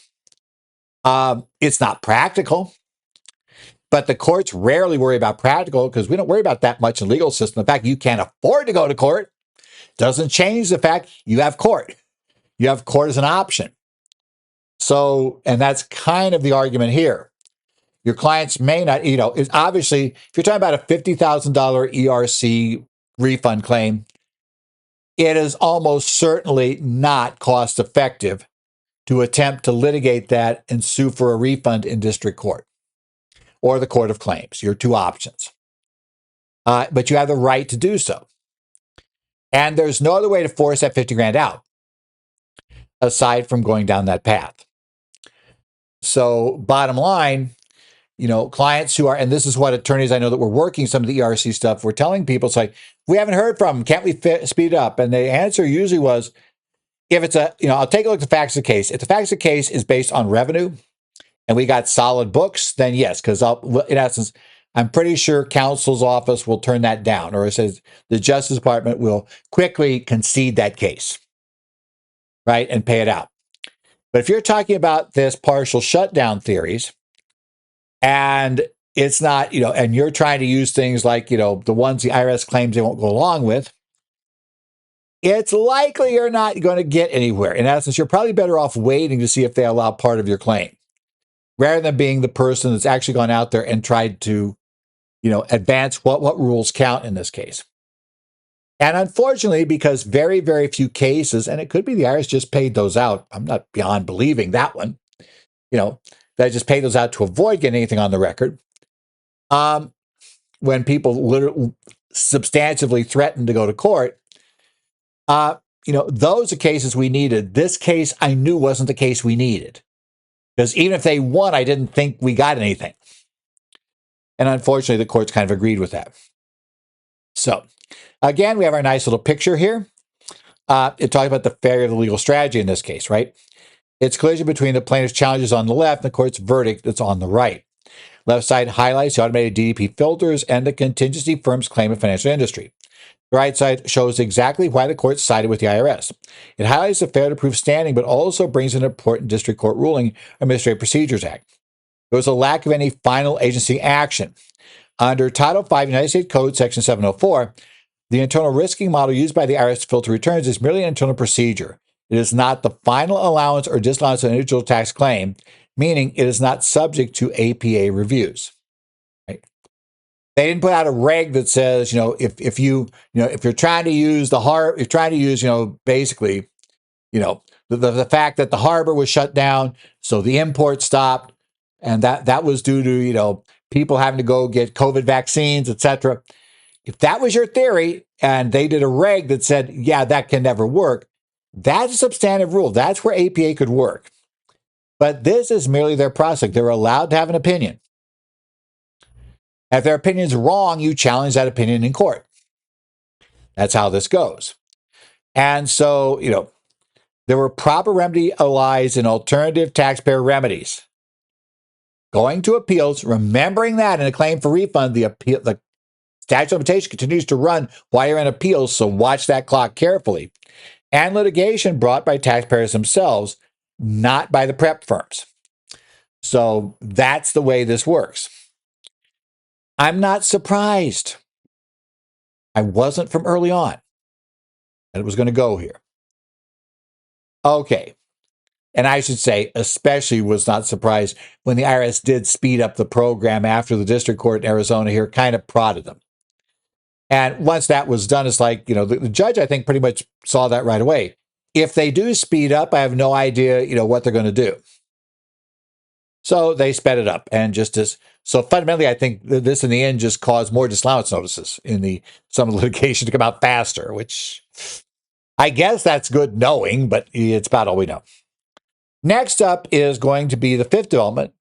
It's not practical, but the courts rarely worry about practical because we don't worry about that much in the legal system. In fact, you can't afford to go to court. Doesn't change the fact you have court. You have court as an option. So, and that's kind of the argument here. Your clients may not, it's obviously, if you're talking about a $50,000 ERC refund claim, it is almost certainly not cost effective to attempt to litigate that and sue for a refund in district court or the court of claims, your two options. But you have the right to do so. And there's no other way to force that 50 grand out aside from going down that path. So bottom line, clients who are, and this is what attorneys I know that were working some of the ERC stuff were telling people, it's like, we haven't heard from them. Can't we speed up? And the answer usually was, if it's I'll take a look at the facts of the case. If the facts of the case is based on revenue and we got solid books, then yes, because in essence, I'm pretty sure counsel's office will turn that down, or it says the Justice Department will quickly concede that case, right, and pay it out. But if you're talking about this partial shutdown theories, and it's not, and you're trying to use things like, the ones the IRS claims they won't go along with, it's likely you're not going to get anywhere. In essence, you're probably better off waiting to see if they allow part of your claim, rather than being the person that's actually gone out there and tried to, advance what rules count in this case. And unfortunately, because very, very few cases, and it could be the IRS just paid those out. I'm not beyond believing that one, they just paid those out to avoid getting anything on the record. When people literally substantively threatened to go to court, those are cases we needed. This case I knew wasn't the case we needed, because even if they won, I didn't think we got anything. And unfortunately, the courts kind of agreed with that. So again, we have our nice little picture here. It talks about the failure of the legal strategy in this case, right? It's collision between the plaintiff's challenges on the left and the court's verdict that's on the right. Left side highlights the automated DDP filters and the contingency firm's claim of financial industry. The right side shows exactly why the court sided with the IRS. It highlights the failure to prove standing, but also brings an important district court ruling, Administrative Procedures Act. There was a lack of any final agency action. Under Title V United States Code, Section 704, the internal risking model used by the IRS to filter returns is merely an internal procedure. It is not the final allowance or disallowance of an individual tax claim, meaning it is not subject to APA reviews. Right? They didn't put out a reg that says, if you're trying to use basically, the fact that the harbor was shut down, so the import stopped, and that was due to, people having to go get COVID vaccines, etc. If that was your theory, and they did a reg that said, yeah, that can never work, that's a substantive rule. That's where APA could work. But this is merely their process. They're allowed to have an opinion. If their opinion is wrong, you challenge that opinion in court. That's how this goes. And so, there were proper remedy lies in alternative taxpayer remedies. Going to appeals, remembering that in a claim for refund, the statute of limitation continues to run while you're in appeals, so watch that clock carefully. And litigation brought by taxpayers themselves, not by the prep firms. So that's the way this works. I'm not surprised. I wasn't from early on that it was going to go here. Okay. And I should say, especially was not surprised when the IRS did speed up the program after the district court in Arizona here kind of prodded them. And once that was done, it's like, the judge, I think, pretty much saw that right away. If they do speed up, I have no idea, what they're going to do. So they sped it up. And so fundamentally, I think this in the end just caused more disallowance notices in some of the litigation to come out faster, which I guess that's good knowing, but it's about all we know. Next up is going to be the fifth development,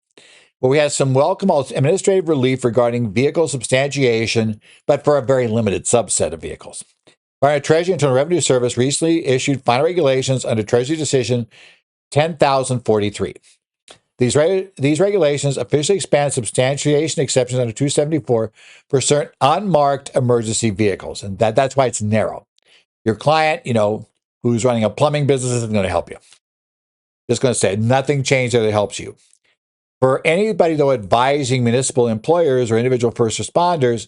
where we have some welcome administrative relief regarding vehicle substantiation, but for a very limited subset of vehicles. Our Treasury Internal Revenue Service recently issued final regulations under Treasury Decision 10,043. These regulations officially expand substantiation exceptions under 274 for certain unmarked emergency vehicles, and that's why it's narrow. Your client, who's running a plumbing business isn't going to help you. Just going to say nothing changed there that helps you. For anybody, though, advising municipal employers or individual first responders,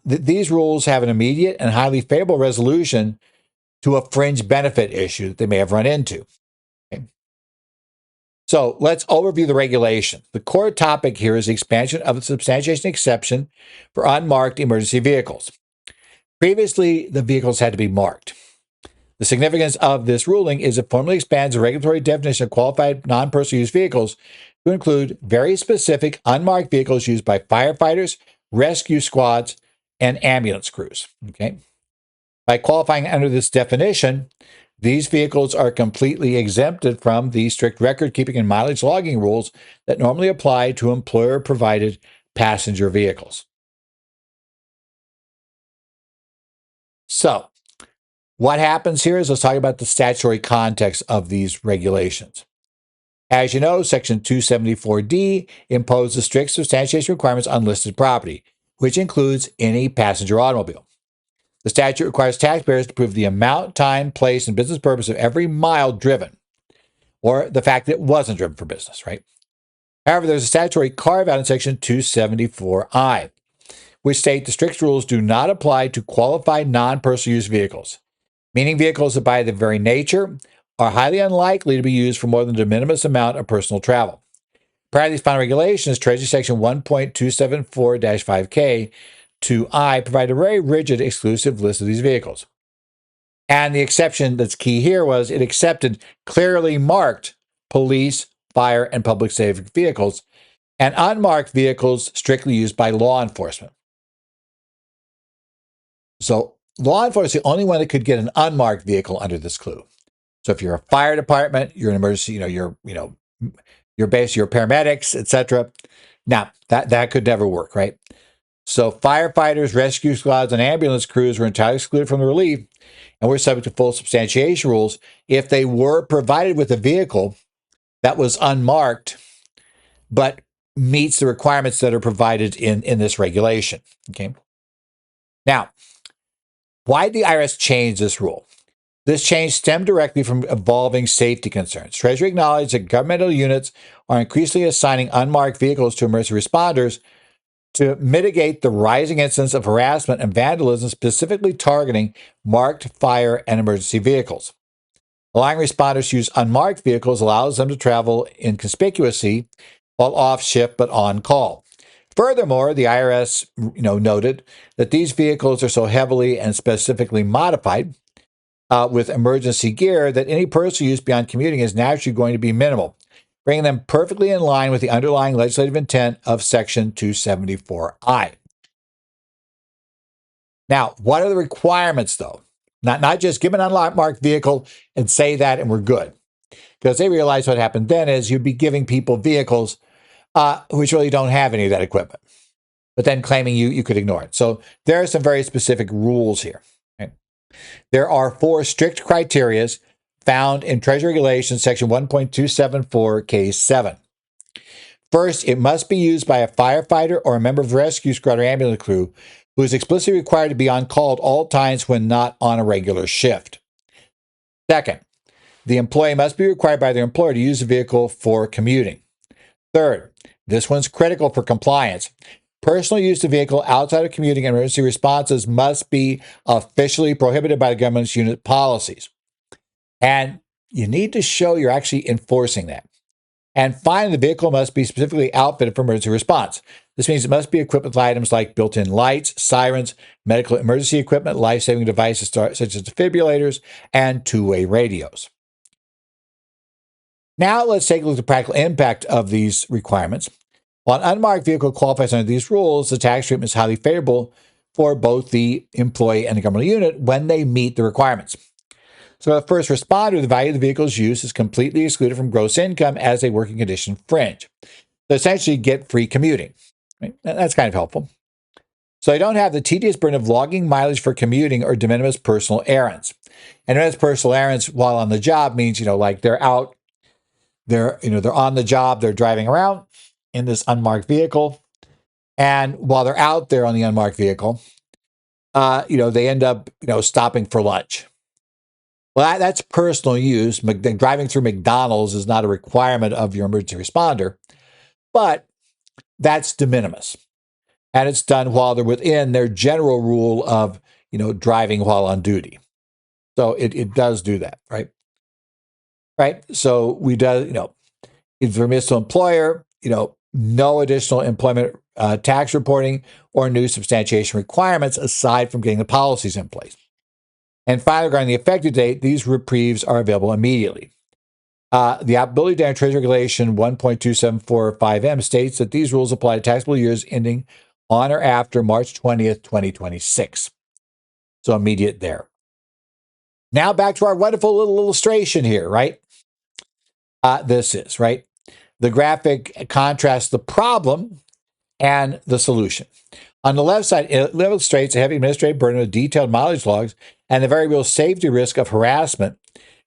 these rules have an immediate and highly favorable resolution to a fringe benefit issue that they may have run into. Okay. So let's overview the regulation. The core topic here is the expansion of the substantiation exception for unmarked emergency vehicles. Previously, the vehicles had to be marked. The significance of this ruling is it formally expands the regulatory definition of qualified non-personal use vehicles to include very specific unmarked vehicles used by firefighters, rescue squads, and ambulance crews. Okay? By qualifying under this definition, these vehicles are completely exempted from the strict record-keeping and mileage logging rules that normally apply to employer-provided passenger vehicles. So, what happens here is let's talk about the statutory context of these regulations. As you know, Section 274D imposes strict substantiation requirements on listed property, which includes any passenger automobile. The statute requires taxpayers to prove the amount, time, place, and business purpose of every mile driven, or the fact that it wasn't driven for business, right? However, there's a statutory carve-out in Section 274I, which state the strict rules do not apply to qualified non-personal use vehicles, meaning vehicles that by their very nature are highly unlikely to be used for more than a de minimis amount of personal travel. Prior to these final regulations, Treasury Section 1.274-5K to I provide a very rigid exclusive list of these vehicles. And the exception that's key here was it accepted clearly marked police, fire, and public safety vehicles, and unmarked vehicles strictly used by law enforcement. So law enforcement is the only one that could get an unmarked vehicle under this clue. So if you're a fire department, you're an emergency, you're paramedics, etc. Now that could never work, right? So firefighters, rescue squads, and ambulance crews were entirely excluded from the relief, and were subject to full substantiation rules if they were provided with a vehicle that was unmarked, but meets the requirements that are provided in this regulation. Okay. Now, why did the IRS change this rule? This change stemmed directly from evolving safety concerns. Treasury acknowledged that governmental units are increasingly assigning unmarked vehicles to emergency responders to mitigate the rising incidence of harassment and vandalism, specifically targeting marked fire and emergency vehicles. Allowing responders to use unmarked vehicles allows them to travel inconspicuously while off shift but on call. Furthermore, the IRS noted that these vehicles are so heavily and specifically modified with emergency gear that any personal use beyond commuting is naturally going to be minimal, bringing them perfectly in line with the underlying legislative intent of Section 274I. Now, what are the requirements, though? Not just give an unmarked vehicle and say that and we're good. Because they realize what happened then is you'd be giving people vehicles which really don't have any of that equipment, but then claiming you could ignore it. So there are some very specific rules here. Okay? There are 4 strict criteria found in Treasury Regulations Section 1.274K7. First, it must be used by a firefighter or a member of the rescue squad or ambulance crew who is explicitly required to be on call at all times when not on a regular shift. Second, the employee must be required by their employer to use the vehicle for commuting. Third, this one's critical for compliance. Personal use of vehicle outside of commuting and emergency responses must be officially prohibited by the government's unit policies. And you need to show you're actually enforcing that. And finally, the vehicle must be specifically outfitted for emergency response. This means it must be equipped with items like built-in lights, sirens, medical emergency equipment, life-saving devices such as defibrillators, and two-way radios. Now let's take a look at the practical impact of these requirements. While an unmarked vehicle qualifies under these rules, the tax treatment is highly favorable for both the employee and the governmental unit when they meet the requirements. So the first responder, the value of the vehicle's use is completely excluded from gross income as a working condition fringe. So essentially get free commuting. Right? That's kind of helpful. So they don't have the tedious burden of logging mileage for commuting or de minimis personal errands. And de minimis personal errands while on the job means, like they're out, they're on the job, they're driving around in this unmarked vehicle. And while they're out there on the unmarked vehicle, they end up, stopping for lunch. Well, that's personal use. Driving through McDonald's is not a requirement of your emergency responder, but that's de minimis. And it's done while they're within their general rule of, driving while on duty. So it does do that, right? Right. So if you're a municipal employer, no additional employment tax reporting or new substantiation requirements aside from getting the policies in place. And finally, regarding the effective date, these reprieves are available immediately. The Ability to Treasury Regulation 1.2745M states that these rules apply to taxable years ending on or after March 20th, 2026. So immediate there. Now back to our wonderful little illustration here, right? This is, right? The graphic contrasts the problem and the solution. On the left side, it illustrates a heavy administrative burden of detailed mileage logs and the very real safety risk of harassment,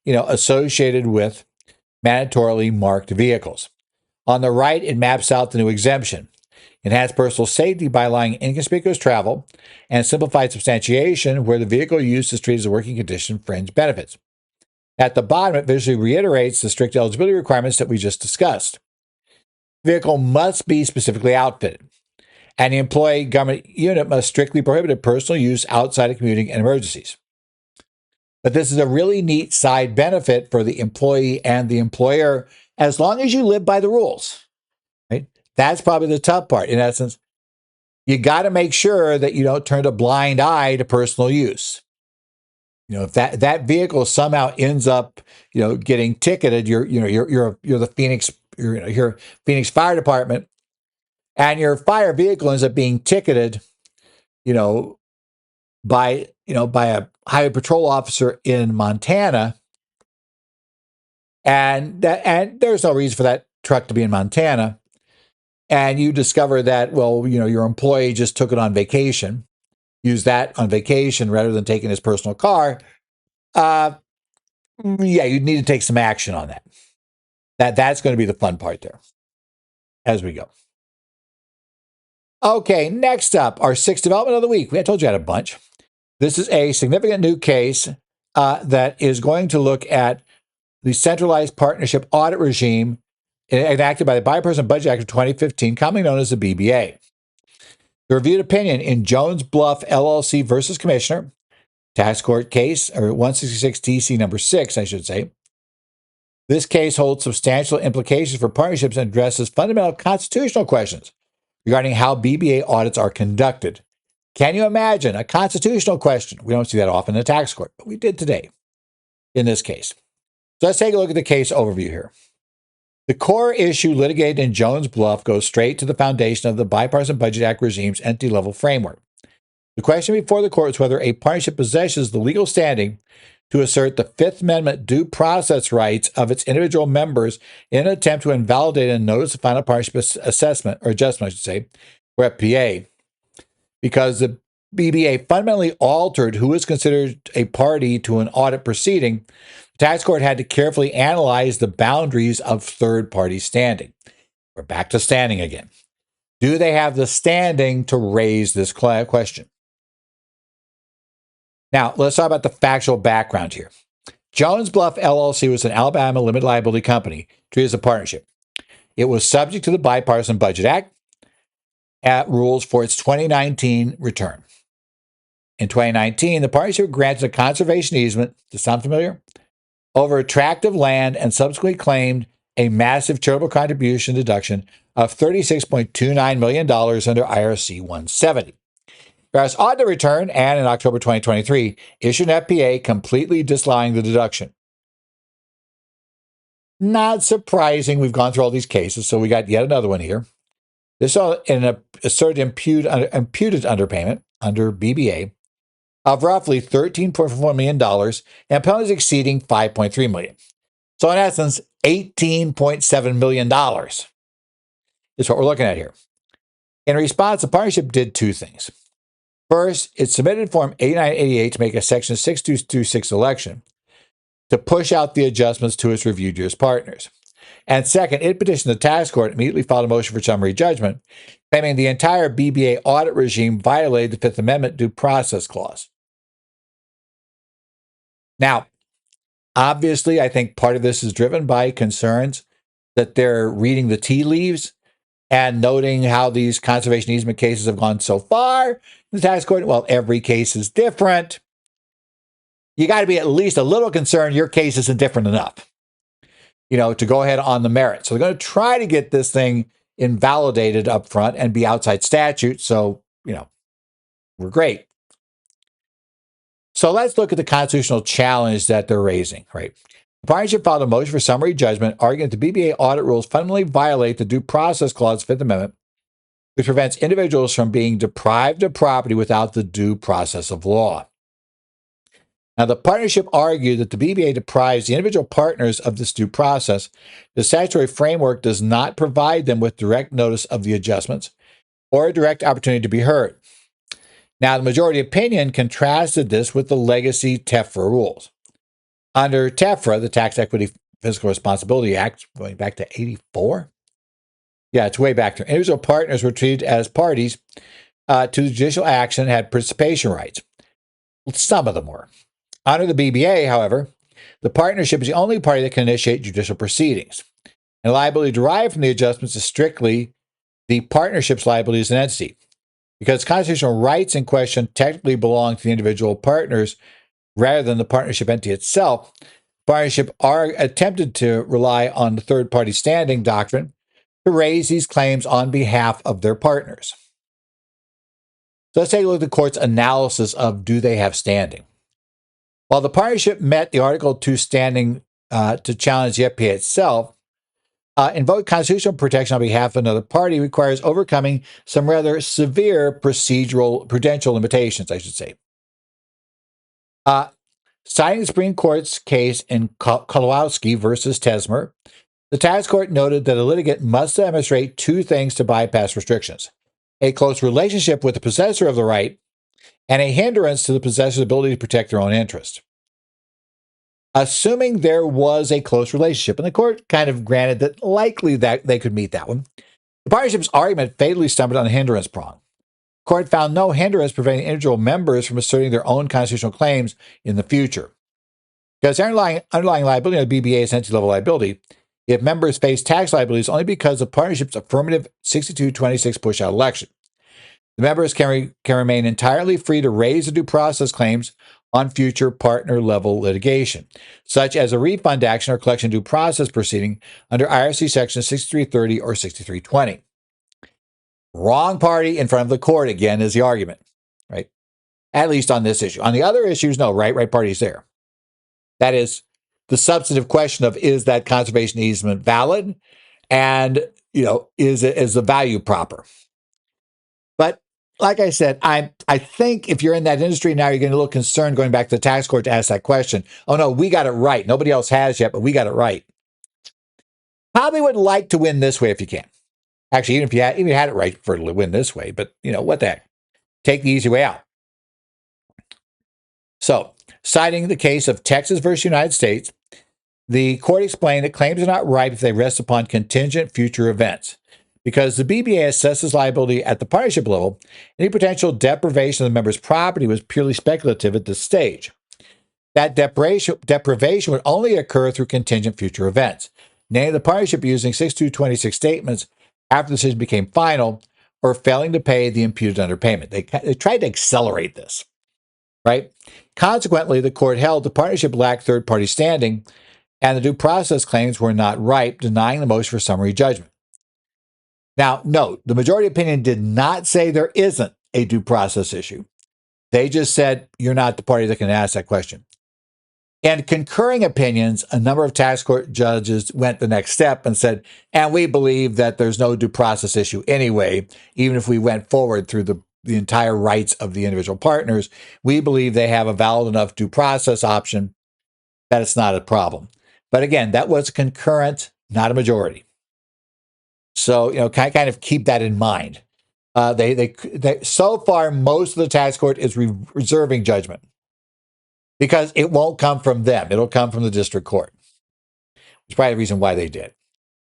associated with mandatorily marked vehicles. On the right, it maps out the new exemption. Enhanced personal safety by allowing inconspicuous travel and simplified substantiation where the vehicle used is treated as a working condition fringe benefits. At the bottom, it visually reiterates the strict eligibility requirements that we just discussed. The vehicle must be specifically outfitted, and the employee government unit must strictly prohibit personal use outside of commuting and emergencies. But this is a really neat side benefit for the employee and the employer, as long as you live by the rules. Right? That's probably the tough part. In essence, you got to make sure that you don't turn a blind eye to personal use. If that vehicle somehow ends up, getting ticketed, you're the Phoenix, you're Phoenix Fire Department, and your fire vehicle ends up being ticketed, by a highway patrol officer in Montana, and there's no reason for that truck to be in Montana, and you discover that, your employee just took it on vacation, used that on vacation rather than taking his personal car. You need to take some action on that. That's going to be the fun part there as we go. Okay, next up, our sixth development of the week. I told you I had a bunch. This is a significant new case that is going to look at the centralized partnership audit regime enacted by the Bipartisan Budget Act of 2015, commonly known as the BBA. The reviewed opinion in Jones Bluff LLC versus Commissioner, tax court case, or 166 TC number 6, I should say. This case holds substantial implications for partnerships and addresses fundamental constitutional questions regarding how BBA audits are conducted. Can you imagine a constitutional question? We don't see that often in the tax court, but we did today in this case. So let's take a look at the case overview here. The core issue litigated in Jones Bluff goes straight to the foundation of the Bipartisan Budget Act regime's entity-level framework. The question before the court is whether a partnership possesses the legal standing to assert the Fifth Amendment due process rights of its individual members in an attempt to invalidate a notice of final partnership assessment, or adjustment, I should say, or FPA, because the BBA fundamentally altered who is considered a party to an audit proceeding. The tax court had to carefully analyze the boundaries of third-party standing. We're back to standing again. Do they have the standing to raise this question? Now, let's talk about the factual background here. Jones Bluff LLC was an Alabama limited liability company treated as a partnership. It was subject to the Bipartisan Budget Act rules for its 2019 return. In 2019, the partnership granted a conservation easement, does that sound familiar? Over a tract of land and subsequently claimed a massive charitable contribution deduction of $36.29 million under IRC 170. Whereas audited return and in October 2023 issued an FPA completely disallowing the deduction. Not surprising, we've gone through all these cases, so we got yet another one here. This is an asserted imputed underpayment under BBA of roughly $13.4 million and penalties exceeding $5.3 million. So in essence, $18.7 million is what we're looking at here. In response, the partnership did two things. First, it submitted Form 8988 to make a Section 6226 election to push out the adjustments to its reviewed year's partners. And second, it petitioned the tax court, immediately filed a motion for summary judgment, claiming the entire BBA audit regime violated the Fifth Amendment due process clause. Now, obviously, I think part of this is driven by concerns that they're reading the tea leaves and noting how these conservation easement cases have gone so far in the tax court. Well, every case is different. You got to be at least a little concerned your case isn't different enough, to go ahead on the merits. So they're going to try to get this thing, invalidated up front and be outside statute. So, we're great. So let's look at the constitutional challenge that they're raising, right? The partnership filed a motion for summary judgment, arguing that the BBA audit rules fundamentally violate the Due Process Clause of the Fifth Amendment, which prevents individuals from being deprived of property without the due process of law. Now, the partnership argued that the BBA deprives the individual partners of this due process. The statutory framework does not provide them with direct notice of the adjustments or a direct opportunity to be heard. Now, the majority opinion contrasted this with the legacy TEFRA rules. Under TEFRA, the Tax Equity Fiscal Responsibility Act, going back to 84? Yeah, it's way back there. Individual partners were treated as parties to the judicial action and had participation rights. Some of them were. Under the BBA, however, the partnership is the only party that can initiate judicial proceedings. And liability derived from the adjustments is strictly the partnership's liability as an entity. Because constitutional rights in question technically belong to the individual partners rather than the partnership entity itself, partnership are attempted to rely on the third-party standing doctrine to raise these claims on behalf of their partners. So let's take a look at the court's analysis of do they have standing. While the partnership met the Article 2 standing to challenge the FPA itself, invoke constitutional protection on behalf of another party requires overcoming some rather severe prudential limitations, I should say. Citing the Supreme Court's case in Kolowski versus Tesmer, the tax court noted that a litigant must demonstrate two things to bypass restrictions: a close relationship with the possessor of the right and a hindrance to the possessor's ability to protect their own interest. Assuming there was a close relationship, and the court kind of granted that likely that they could meet that one, the partnership's argument fatally stumbled on the hindrance prong. The court found no hindrance preventing individual members from asserting their own constitutional claims in the future. Because the underlying liability of the BBA is entity-level liability, if members face tax liabilities only because of partnership's affirmative 6226 push-out election. The members can remain entirely free to raise the due process claims on future partner-level litigation, such as a refund action or collection due process proceeding under IRC Section 6330 or 6320. Wrong party in front of the court, again, is the argument, right? At least on this issue. On the other issues, no, right party's there. That is the substantive question of, is that conservation easement valid? And, is the value proper? But like I said, I think if you're in that industry now, you're getting a little concerned going back to the tax court to ask that question. Oh, no, we got it right. Nobody else has yet, but we got it right. Probably would like to win this way if you can. Actually, even if you had it right, for to win this way. But, what the heck? Take the easy way out. So, citing the case of Texas versus United States, the court explained that claims are not ripe if they rest upon contingent future events. Because the BBA assesses liability at the partnership level, any potential deprivation of the member's property was purely speculative at this stage. That deprivation would only occur through contingent future events, namely the partnership using 6226 statements after the decision became final or failing to pay the imputed underpayment. They tried to accelerate this, right? Consequently, the court held the partnership lacked third-party standing and the due process claims were not ripe, denying the motion for summary judgment. Now, note, the majority opinion did not say there isn't a due process issue. They just said you're not the party that can ask that question. In concurring opinions, a number of tax court judges went the next step and said, and we believe that there's no due process issue anyway, even if we went forward through the entire rights of the individual partners, we believe they have a valid enough due process option that it's not a problem. But again, that was concurrent, not a majority. So, kind of keep that in mind. They so far, most of the tax court is reserving judgment because it won't come from them. It'll come from the district court. It's probably the reason why they did.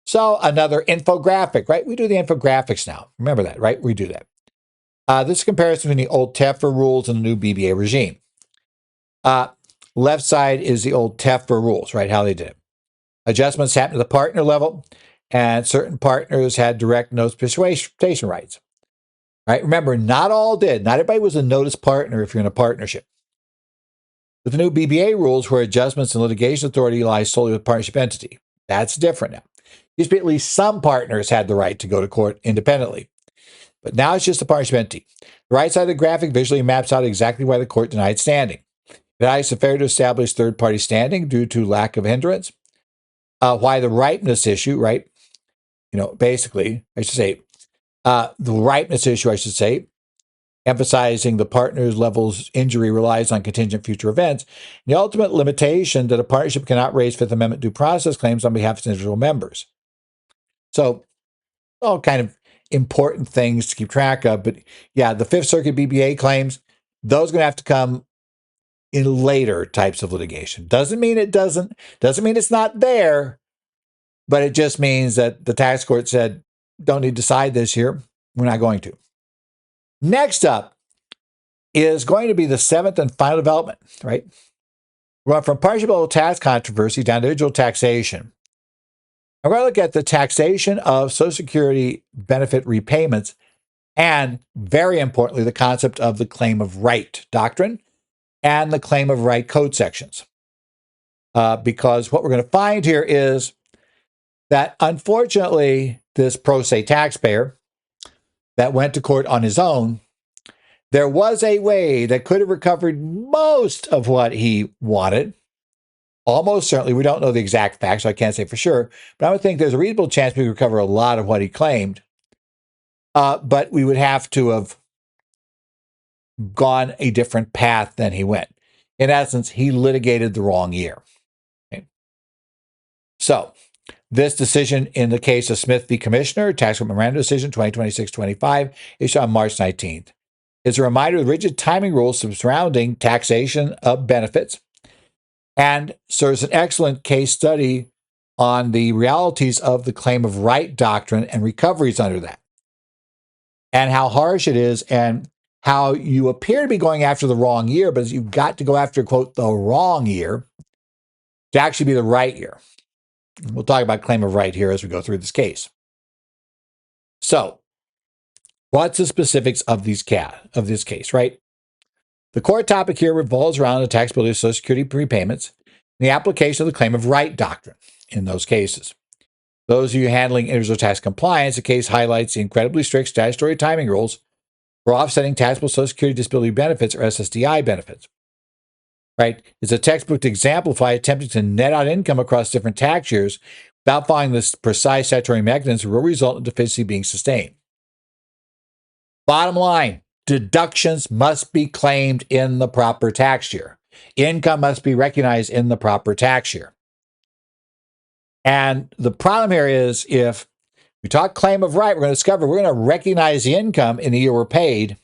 So another infographic, right? We do the infographics now. Remember that, right? We do that. This comparison between the old TEFRA rules and the new BBA regime. Left side is the old TEFRA rules, right? How they did it. Adjustments happened at the partner level, and certain partners had direct notice participation rights. Right? Remember, not all did. Not everybody was a notice partner if you're in a partnership. With the new BBA rules, where adjustments and litigation authority lies solely with partnership entity, that's different now. Used to be at least some partners had the right to go to court independently. But now it's just a partnership entity. The right side of the graphic visually maps out exactly why the court denied standing. It is fair to establish third-party standing due to lack of hindrance. Why the ripeness issue, right? Basically, I should say, the ripeness issue, I should say, emphasizing the partner's level's injury relies on contingent future events. The ultimate limitation that a partnership cannot raise Fifth Amendment due process claims on behalf of individual members. So, all kind of important things to keep track of. But yeah, the Fifth Circuit BBA claims, those are going to have to come in later types of litigation. Doesn't mean mean it's not there, but it just means that the tax court said, don't need to decide this here. We're not going to. Next up is going to be the seventh and final development, right? We're going from partnership level tax controversy down to individual taxation. We're going to look at the taxation of Social Security benefit repayments and, very importantly, the concept of the claim of right doctrine and the claim of right code sections. Because what we're going to find here is that, unfortunately, this pro se taxpayer that went to court on his own, there was a way that could have recovered most of what he wanted. Almost certainly. We don't know the exact facts, so I can't say for sure. But I would think there's a reasonable chance we could recover a lot of what he claimed. But we would have to have gone a different path than he went. In essence, he litigated the wrong year. Okay. So, this decision in the case of Smith v. Commissioner, Tax Court Memorandum Decision 2026-25, issued on March 19th, is a reminder of the rigid timing rules surrounding taxation of benefits, and serves an excellent case study on the realities of the claim of right doctrine and recoveries under that, and how harsh it is, and how you appear to be going after the wrong year, but you've got to go after, quote, the wrong year to actually be the right year. We'll talk about claim of right here as we go through this case. So, what's the specifics of this case, right? The core topic here revolves around the taxability of Social Security prepayments and the application of the claim of right doctrine in those cases. Those of you handling individual tax compliance, the case highlights the incredibly strict statutory timing rules for offsetting taxable Social Security disability benefits or SSDI benefits. Right? It's a textbook to exemplify attempting to net out income across different tax years without following this precise statutory mechanism will result in deficiency being sustained. Bottom line, deductions must be claimed in the proper tax year. Income must be recognized in the proper tax year. And the problem here is, if we talk claim of right, we're going to discover we're going to recognize the income in the year we're paid.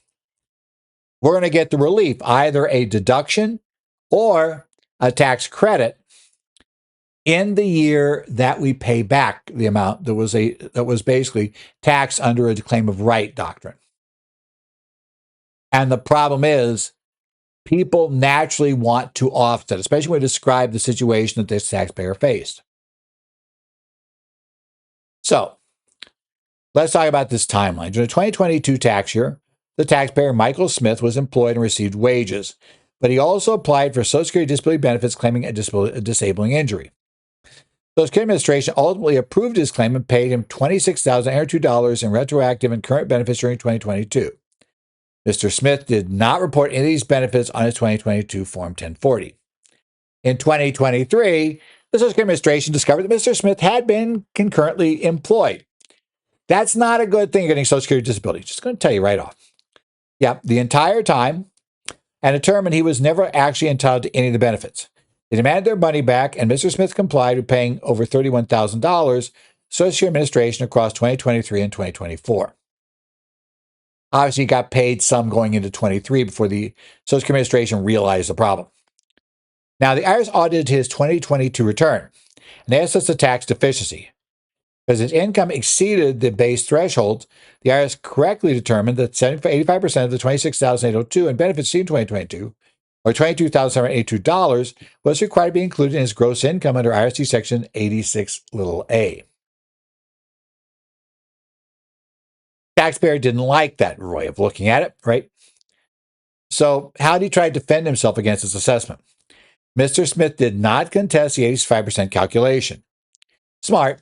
We're going to get the relief, either a deduction or a tax credit in the year that we pay back the amount that was basically taxed under a claim of right doctrine. And the problem is, people naturally want to offset, especially when we describe the situation that this taxpayer faced. So, let's talk about this timeline. During the 2022 tax year, the taxpayer, Michael Smith, was employed and received wages, but he also applied for Social Security disability benefits claiming a disabling injury. The Social Security Administration ultimately approved his claim and paid him $26,802 in retroactive and current benefits during 2022. Mr. Smith did not report any of these benefits on his 2022 Form 1040. In 2023, the Social Security Administration discovered that Mr. Smith had been concurrently employed. That's not a good thing, getting Social Security disability. Just going to tell you right off. Yeah, the entire time, and determined he was never actually entitled to any of the benefits. They demanded their money back, and Mr. Smith complied with paying over $31,000 Social Security Administration across 2023 and 2024. Obviously, he got paid some going into 23 before the Social Security Administration realized the problem. Now, the IRS audited his 2022 return, and they assessed a tax deficiency. Because his income exceeded the base threshold, the IRS correctly determined that 85% of the $26,802 in benefits received in 2022, or $22,782, was required to be included in his gross income under IRC Section 86a. Taxpayer didn't like that way of looking at it, right? So how did he try to defend himself against this assessment? Mr. Smith did not contest the 85% calculation. Smart.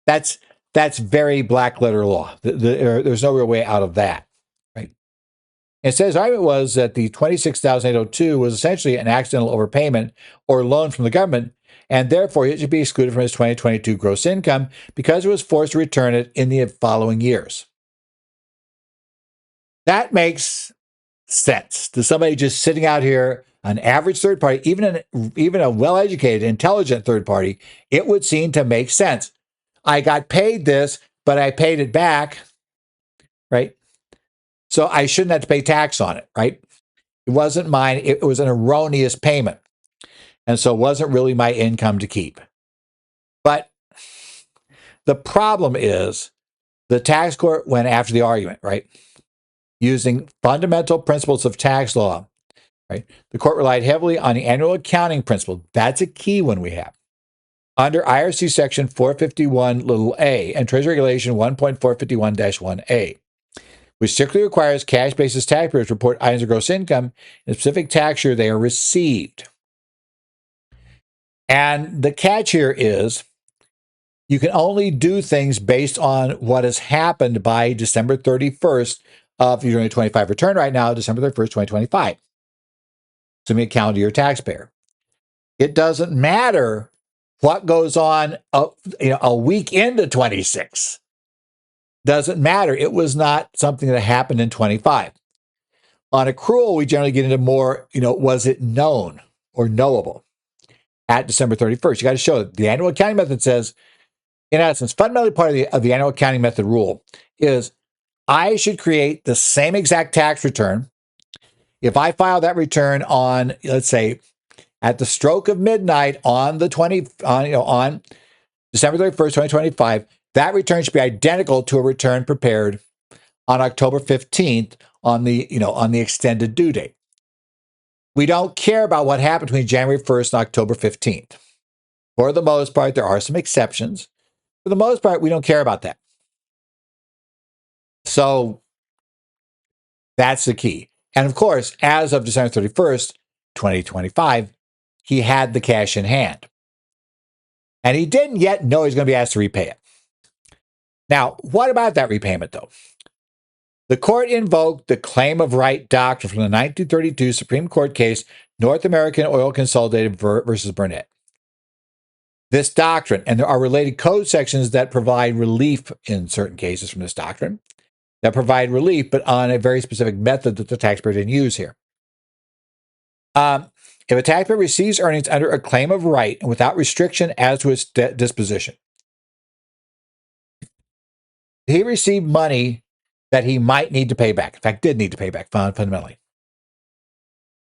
That's very black letter law. There's no real way out of that, right? It says argument was that the 26,802 was essentially an accidental overpayment or loan from the government, and therefore it should be excluded from his 2022 gross income because it was forced to return it in the following years. That makes sense to somebody just sitting out here, an average third party, even a well-educated, intelligent third party. It would seem to make sense. I got paid this, but I paid it back, right? So I shouldn't have to pay tax on it, right? It wasn't mine. It was an erroneous payment. And so it wasn't really my income to keep. But the problem is the tax court went after the argument, right? Using fundamental principles of tax law, right? The court relied heavily on the annual accounting principle. That's a key one we have. Under IRC section 451(a) and Treasury Regulation 1.451-1A, which strictly requires cash basis taxpayers to report items of gross income in a specific tax year they are received. And the catch here is you can only do things based on what has happened by December 31st of your 2025 return right now, December 31st, 2025. Assuming a calendar year taxpayer. It doesn't matter what goes on a week into 26. Doesn't matter. It was not something that happened in 25. On accrual, we generally get into more, was it known or knowable at December 31st? You got to show it. The annual accounting method says, in essence, fundamentally part of the annual accounting method rule is I should create the same exact tax return. If I file that return on, let's say, at the stroke of midnight on on December 31st, 2025, that return should be identical to a return prepared on October 15th on the extended due date. We don't care about what happened between January 1st and October 15th. For the most part, there are some exceptions. For the most part, we don't care about that. So that's the key. And of course, as of December 31st, 2025, he had the cash in hand. And he didn't yet know he's going to be asked to repay it. Now, what about that repayment, though? The court invoked the claim of right doctrine from the 1932 Supreme Court case, North American Oil Consolidated versus Burnett. This doctrine, and there are related code sections that provide relief in certain cases from this doctrine, that provide relief, but on a very specific method that the taxpayer didn't use here. If a taxpayer receives earnings under a claim of right and without restriction as to its disposition, he received money that he might need to pay back. In fact, did need to pay back fundamentally.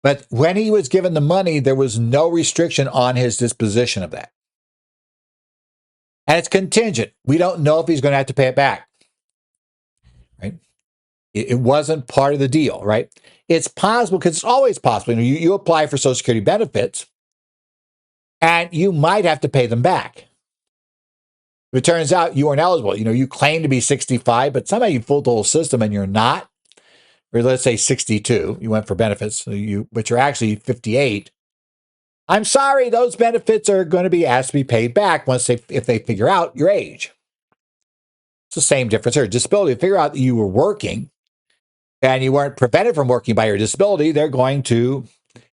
But when he was given the money, there was no restriction on his disposition of that. And it's contingent. We don't know if he's going to have to pay it back. Right? It wasn't part of the deal, right? It's possible, because it's always possible. You apply for Social Security benefits, and you might have to pay them back. If it turns out you weren't eligible, you claim to be 65, but somehow you fooled the whole system and you're not, or let's say 62, you went for benefits, but you're actually 58. I'm sorry, those benefits are going to be asked to be paid back if they figure out your age. It's the same difference here. Disability, figure out that you were working and you weren't prevented from working by your disability, they're going to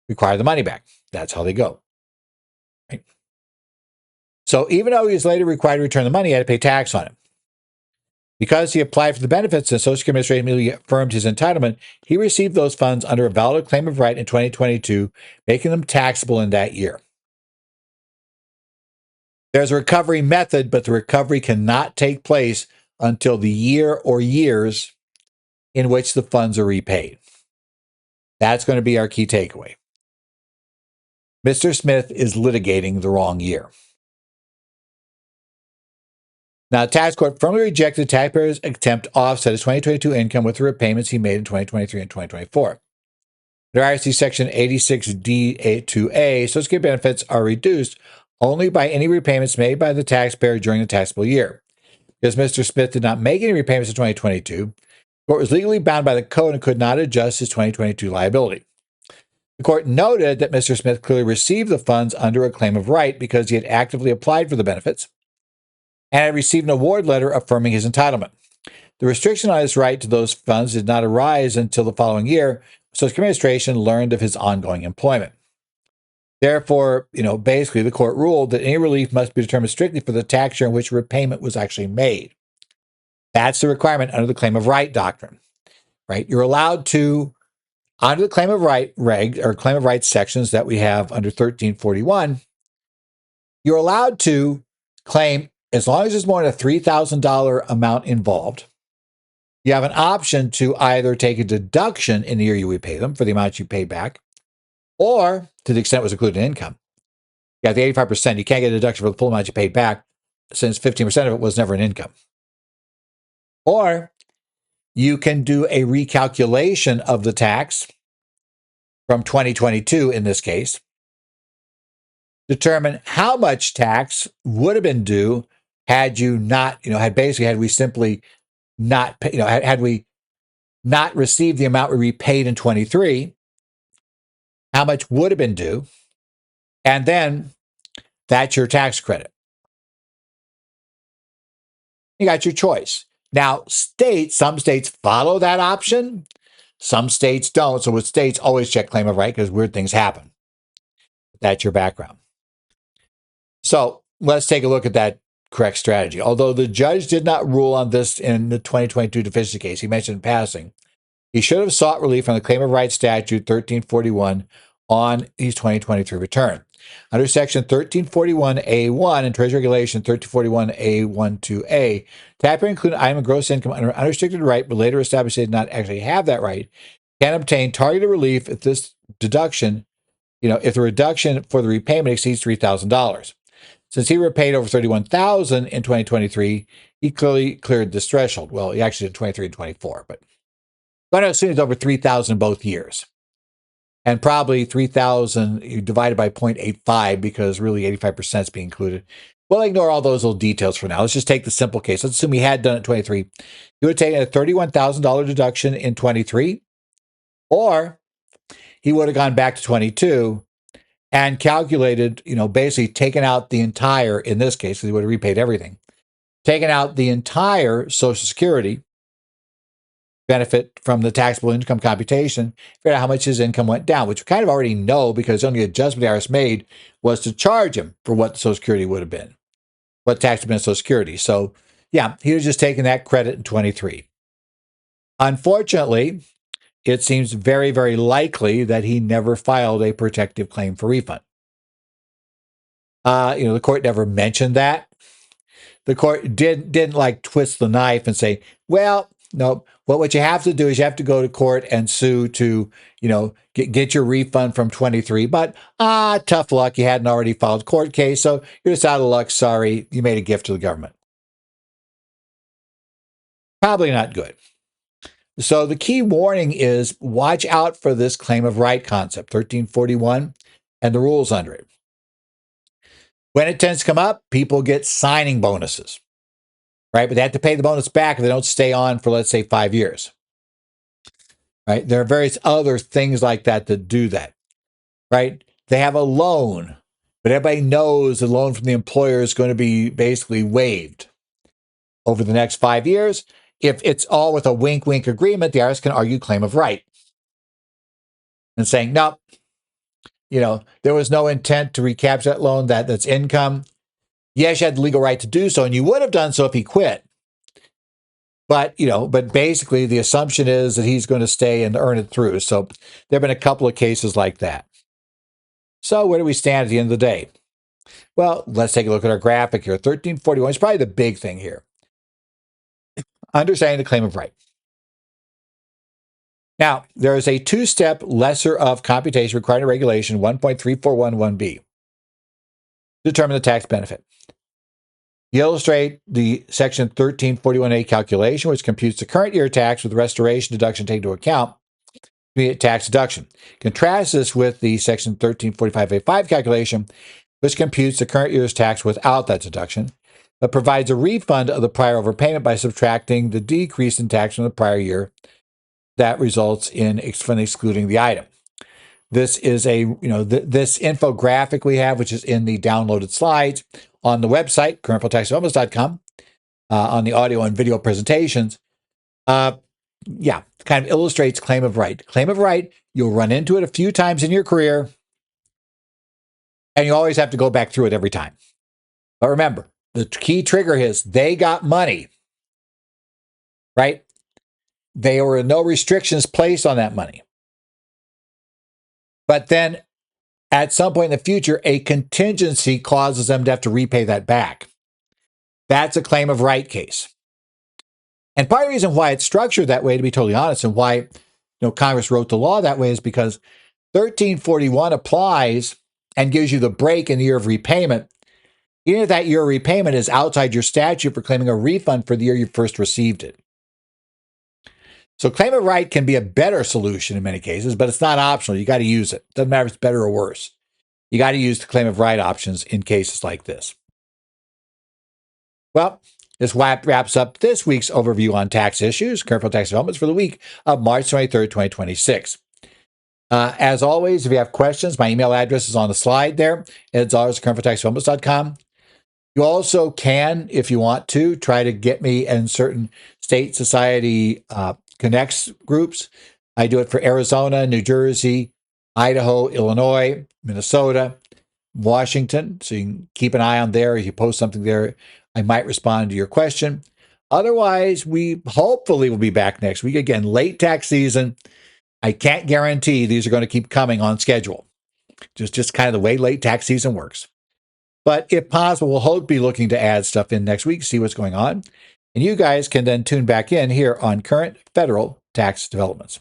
require the money back. That's how they go. Right? So even though he was later required to return the money, he had to pay tax on it. Because he applied for the benefits and Social Security Administration immediately affirmed his entitlement, he received those funds under a valid claim of right in 2022, making them taxable in that year. There's a recovery method, but the recovery cannot take place until the year or years in which the funds are repaid. That's going to be our key takeaway. Mr. Smith is litigating the wrong year. Now, the tax court firmly rejected the taxpayer's attempt to offset his 2022 income with the repayments he made in 2023 and 2024. Under IRC Section 86D2A, Social Security benefits are reduced only by any repayments made by the taxpayer during the taxable year. Because Mr. Smith did not make any repayments in 2022, the court was legally bound by the code and could not adjust his 2022 liability. The court noted that Mr. Smith clearly received the funds under a claim of right because he had actively applied for the benefits. and had received an award letter affirming his entitlement. The restriction on his right to those funds did not arise until the following year, so his administration learned of his ongoing employment. Therefore, basically the court ruled that any relief must be determined strictly for the tax year in which repayment was actually made. That's the requirement under the claim of right doctrine, right? You're allowed to, under the claim of right reg or claim of rights sections that we have under 1341, you're allowed to claim, as long as there's more than a $3,000 amount involved, you have an option to either take a deduction in the year you repay them for the amount you paid back, or to the extent it was included in income. You got the 85%, you can't get a deduction for the full amount you paid back, since 15% of it was never an income. Or you can do a recalculation of the tax from 2022 in this case, determine how much tax would have been due had you not, had we simply not, had we not received the amount we repaid in 23, how much would have been due, and then that's your tax credit. You got your choice. Now, some states follow that option, some states don't. So with states, always check claim of right because weird things happen. That's your background. So let's take a look at that correct strategy. Although the judge did not rule on this in the 2022 deficiency case, he mentioned in passing, he should have sought relief on the claim of right statute 1341 on his 2023 return. Under Section 1341A1 and Treasury Regulation 1341A12A, taxpayer including item of gross income under unrestricted right, but later established they did not actually have that right, can obtain targeted relief if this deduction, if the reduction for the repayment exceeds $3,000. Since he repaid over $31,000 in 2023, he clearly cleared this threshold. Well, he actually did 23 and 24, but I'm going to assume it's over $3,000 in both years. And probably 3,000 divided by 0.85 because really 85% is being included. We'll ignore all those little details for now. Let's just take the simple case. Let's assume he had done it 23. He would have taken a $31,000 deduction in 23, or he would have gone back to 22 and calculated, basically taken out the entire, in this case, he would have repaid everything, taken out the entire Social Security benefit from the taxable income computation, figure out how much his income went down, which we kind of already know because the only adjustment the IRS made was to charge him for what the Social Security would have been, what tax would have been Social Security. So, yeah, he was just taking that credit in 23. Unfortunately, it seems very, very likely that he never filed a protective claim for refund. The court never mentioned that. The court didn't like twist the knife and say, well, no, what you have to do is you have to go to court and sue to, get your refund from 23. But tough luck. You hadn't already filed a court case, so you're just out of luck. Sorry, you made a gift to the government. Probably not good. So the key warning is watch out for this claim of right concept, 1341, and the rules under it. When it tends to come up, people get signing bonuses, right? But they have to pay the bonus back if they don't stay on for, let's say, 5 years, right? There are various other things like that do that, right? They have a loan, but everybody knows the loan from the employer is going to be basically waived over the next 5 years. If it's all with a wink-wink agreement, the IRS can argue claim of right and saying, nope, there was no intent to recapture that loan, that's income. Yes, you had the legal right to do so, and you would have done so if he quit. But, but basically the assumption is that he's going to stay and earn it through. So there have been a couple of cases like that. So where do we stand at the end of the day? Well, let's take a look at our graphic here. 1341 is probably the big thing here. Understanding the claim of right. Now, there is a two-step lesser of computation required in Regulation 1.3411B. Determine the tax benefit. You illustrate the Section 1341A calculation, which computes the current year tax with restoration deduction taken into account, tax deduction. Contrast this with the Section 1345A5 calculation, which computes the current year's tax without that deduction, but provides a refund of the prior overpayment by subtracting the decrease in tax from the prior year that results in excluding the item. This is this infographic we have, which is in the downloaded slides on the website, currentfederaltaxdevelopments.com, on the audio and video presentations. Yeah, kind of illustrates claim of right. Claim of right, you'll run into it a few times in your career, and you always have to go back through it every time. But remember, the key trigger is they got money, right? There were no restrictions placed on that money. But then at some point in the future, a contingency causes them to have to repay that back. That's a claim of right case. And part of the reason why it's structured that way, to be totally honest, and why Congress wrote the law that way is because 1341 applies and gives you the break in the year of repayment, even if that year of repayment is outside your statute for claiming a refund for the year you first received it. So claim of right can be a better solution in many cases, but it's not optional. You got to use it. Doesn't matter if it's better or worse. You got to use the claim of right options in cases like this. Well, this wraps up this week's overview on tax issues, current federal tax developments for the week of March 23rd, 2026. As always, if you have questions, my email address is on the slide there. It's always currentfederaltaxdevelopments.com. You also can, if you want to, try to get me in certain state society connects groups. I do it for Arizona, New Jersey, Idaho, Illinois, Minnesota, Washington. So you can keep an eye on there. If you post something there, I might respond to your question. Otherwise, we hopefully will be back next week. Again, late tax season. I can't guarantee these are going to keep coming on schedule. Just kind of the way late tax season works. But if possible, we'll hope to be looking to add stuff in next week, see what's going on. And you guys can then tune back in here on Current Federal Tax Developments.